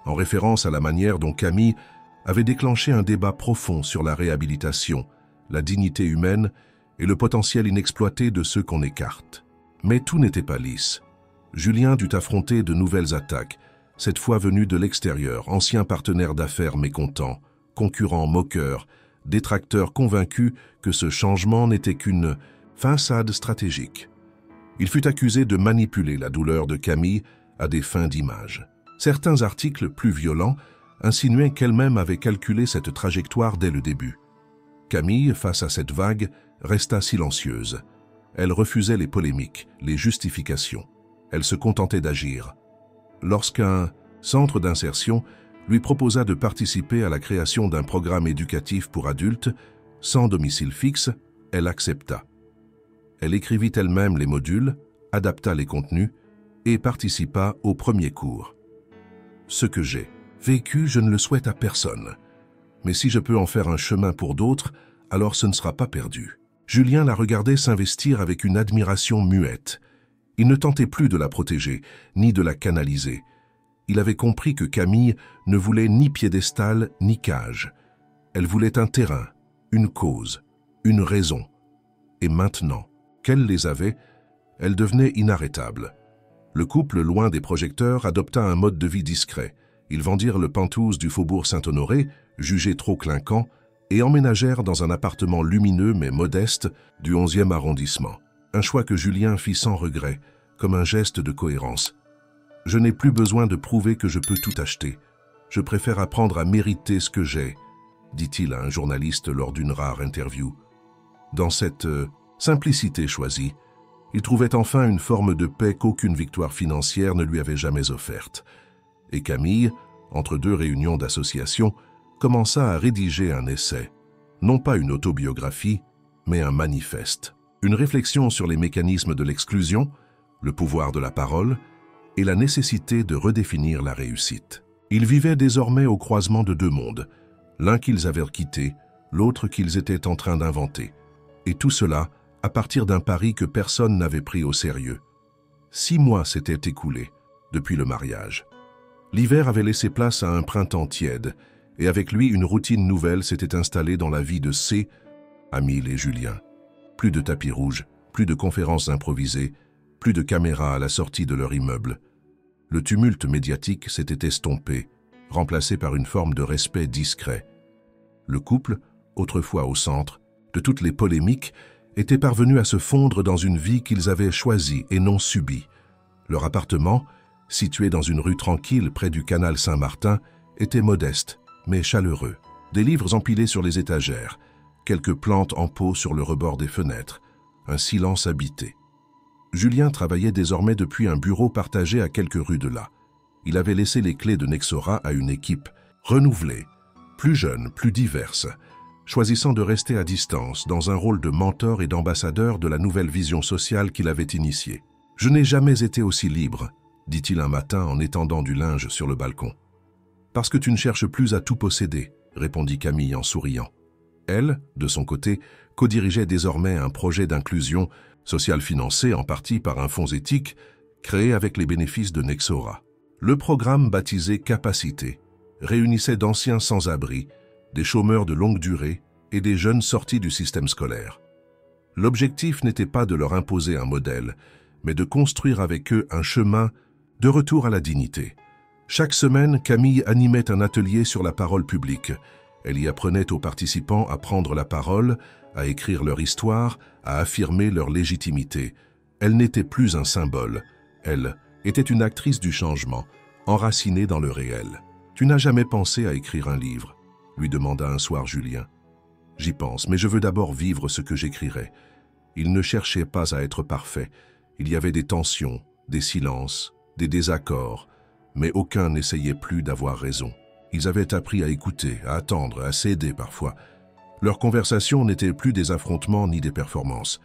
en référence à la manière dont Camille avait déclenché un débat profond sur la réhabilitation, la dignité humaine et le potentiel inexploité de ceux qu'on écarte. Mais tout n'était pas lisse. Julien dut affronter de nouvelles attaques, cette fois venues de l'extérieur, anciens partenaires d'affaires mécontents, concurrents moqueurs, détracteurs convaincus que ce changement n'était qu'une façade stratégique. Il fut accusé de manipuler la douleur de Camille à des fins d'image. Certains articles plus violents insinuaient qu'elle-même avait calculé cette trajectoire dès le début. Camille, face à cette vague, resta silencieuse. Elle refusait les polémiques, les justifications. Elle se contentait d'agir. Lorsqu'un centre d'insertion lui proposa de participer à la création d'un programme éducatif pour adultes, sans domicile fixe, elle accepta. Elle écrivit elle-même les modules, adapta les contenus et participa au premier cours. Ce que j'ai vécu, je ne le souhaite à personne. Mais si je peux en faire un chemin pour d'autres, alors ce ne sera pas perdu. Julien la regardait s'investir avec une admiration muette. Il ne tentait plus de la protéger, ni de la canaliser. Il avait compris que Camille ne voulait ni piédestal, ni cage. Elle voulait un terrain, une cause, une raison. Et maintenant qu'elle les avait, elle devenait inarrêtable. Le couple, loin des projecteurs, adopta un mode de vie discret. Ils vendirent le penthouse du faubourg Saint-Honoré, jugé trop clinquant, et emménagèrent dans un appartement lumineux mais modeste du 11e arrondissement. Un choix que Julien fit sans regret, comme un geste de cohérence. « Je n'ai plus besoin de prouver que je peux tout acheter. Je préfère apprendre à mériter ce que j'ai », dit-il à un journaliste lors d'une rare interview. Dans cette simplicité choisie, il trouvait enfin une forme de paix qu'aucune victoire financière ne lui avait jamais offerte. Et Camille, entre deux réunions d'association, commença à rédiger un essai, non pas une autobiographie, mais un manifeste. Une réflexion sur les mécanismes de l'exclusion, le pouvoir de la parole et la nécessité de redéfinir la réussite. Ils vivaient désormais au croisement de deux mondes, l'un qu'ils avaient quitté, l'autre qu'ils étaient en train d'inventer. Et tout cela à partir d'un pari que personne n'avait pris au sérieux. 6 mois s'étaient écoulés depuis le mariage. L'hiver avait laissé place à un printemps tiède, et avec lui une routine nouvelle s'était installée dans la vie de C, Amile et Julien. Plus de tapis rouge, plus de conférences improvisées, plus de caméras à la sortie de leur immeuble. Le tumulte médiatique s'était estompé, remplacé par une forme de respect discret. Le couple, autrefois au centre de toutes les polémiques, était parvenu à se fondre dans une vie qu'ils avaient choisie et non subie. Leur appartement, situé dans une rue tranquille près du canal Saint-Martin, était modeste, mais chaleureux. Des livres empilés sur les étagères, quelques plantes en pot sur le rebord des fenêtres, un silence habité. Julien travaillait désormais depuis un bureau partagé à quelques rues de là. Il avait laissé les clés de Nexora à une équipe renouvelée, plus jeune, plus diverse, choisissant de rester à distance dans un rôle de mentor et d'ambassadeur de la nouvelle vision sociale qu'il avait initiée. « Je n'ai jamais été aussi libre », dit-il un matin en étendant du linge sur le balcon. « Parce que tu ne cherches plus à tout posséder », répondit Camille en souriant. Elle, de son côté, co-dirigeait désormais un projet d'inclusion sociale financé en partie par un fonds éthique créé avec les bénéfices de Nexora. Le programme baptisé Capacité réunissait d'anciens sans-abri, des chômeurs de longue durée et des jeunes sortis du système scolaire. L'objectif n'était pas de leur imposer un modèle, mais de construire avec eux un chemin de retour à la dignité. Chaque semaine, Camille animait un atelier sur la parole publique. Elle y apprenait aux participants à prendre la parole, à écrire leur histoire, à affirmer leur légitimité. Elle n'était plus un symbole. Elle était une actrice du changement, enracinée dans le réel. « Tu n'as jamais pensé à écrire un livre ?» lui demanda un soir Julien. « J'y pense, mais je veux d'abord vivre ce que j'écrirai. » Il ne cherchait pas à être parfait. Il y avait des tensions, des silences, des désaccords, mais aucun n'essayait plus d'avoir raison. Ils avaient appris à écouter, à attendre, à céder parfois. Leurs conversations n'étaient plus des affrontements ni des performances.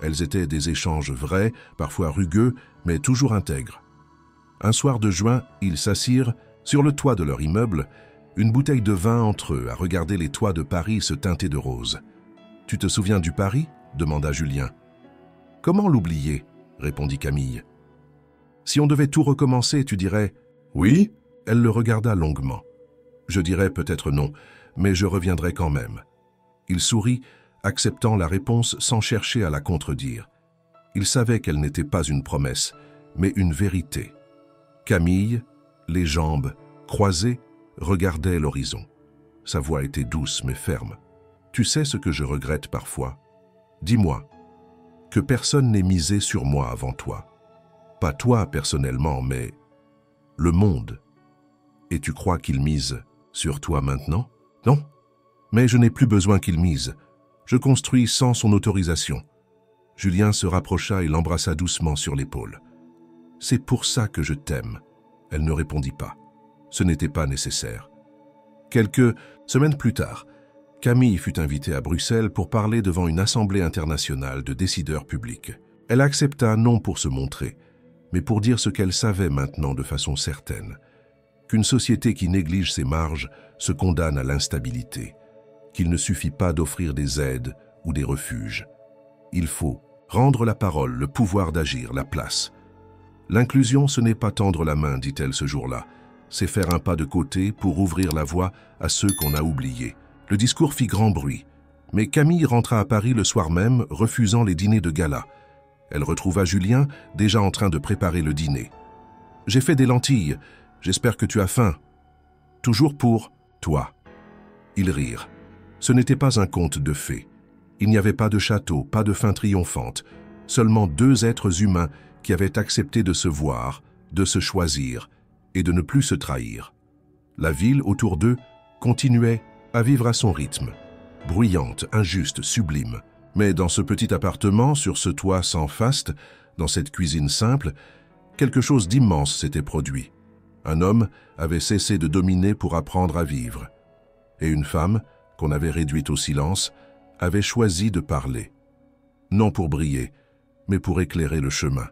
Elles étaient des échanges vrais, parfois rugueux, mais toujours intègres. Un soir de juin, ils s'assirent sur le toit de leur immeuble, une bouteille de vin entre eux, à regarder les toits de Paris se teinter de rose. « Tu te souviens du Paris ?» demanda Julien. « Comment l'oublier ?» répondit Camille. « Si on devait tout recommencer, tu dirais « Oui ?» Elle le regarda longuement. « Je dirais peut-être non, mais je reviendrai quand même. » Il sourit, acceptant la réponse sans chercher à la contredire. Il savait qu'elle n'était pas une promesse, mais une vérité. Camille, les jambes croisées, regardait l'horizon. Sa voix était douce mais ferme. « Tu sais ce que je regrette parfois ? Dis-moi, que personne n'ait misé sur moi avant toi. Pas toi personnellement, mais le monde. Et tu crois qu'il mise sur toi maintenant ? Non ? Mais je n'ai plus besoin qu'il mise. Je construis sans son autorisation. » Julien se rapprocha et l'embrassa doucement sur l'épaule. « C'est pour ça que je t'aime. » Elle ne répondit pas. Ce n'était pas nécessaire. Quelques semaines plus tard, Camille fut invitée à Bruxelles pour parler devant une assemblée internationale de décideurs publics. Elle accepta non pour se montrer, mais pour dire ce qu'elle savait maintenant de façon certaine, qu'une société qui néglige ses marges se condamne à l'instabilité, qu'il ne suffit pas d'offrir des aides ou des refuges. Il faut rendre la parole, le pouvoir d'agir, la place. L'inclusion, ce n'est pas tendre la main, dit-elle ce jour-là, c'est faire un pas de côté pour ouvrir la voie à ceux qu'on a oubliés. Le discours fit grand bruit, mais Camille rentra à Paris le soir même, refusant les dîners de gala. Elle retrouva Julien, déjà en train de préparer le dîner. « J'ai fait des lentilles. J'espère que tu as faim. »« Toujours pour toi. » Ils rirent. Ce n'était pas un conte de fées. Il n'y avait pas de château, pas de fin triomphante, seulement deux êtres humains qui avaient accepté de se voir, de se choisir et de ne plus se trahir. La ville autour d'eux continuait à vivre à son rythme, bruyante, injuste, sublime. Mais dans ce petit appartement, sur ce toit sans faste, dans cette cuisine simple, quelque chose d'immense s'était produit. Un homme avait cessé de dominer pour apprendre à vivre. Et une femme, qu'on avait réduite au silence, avait choisi de parler. Non pour briller, mais pour éclairer le chemin.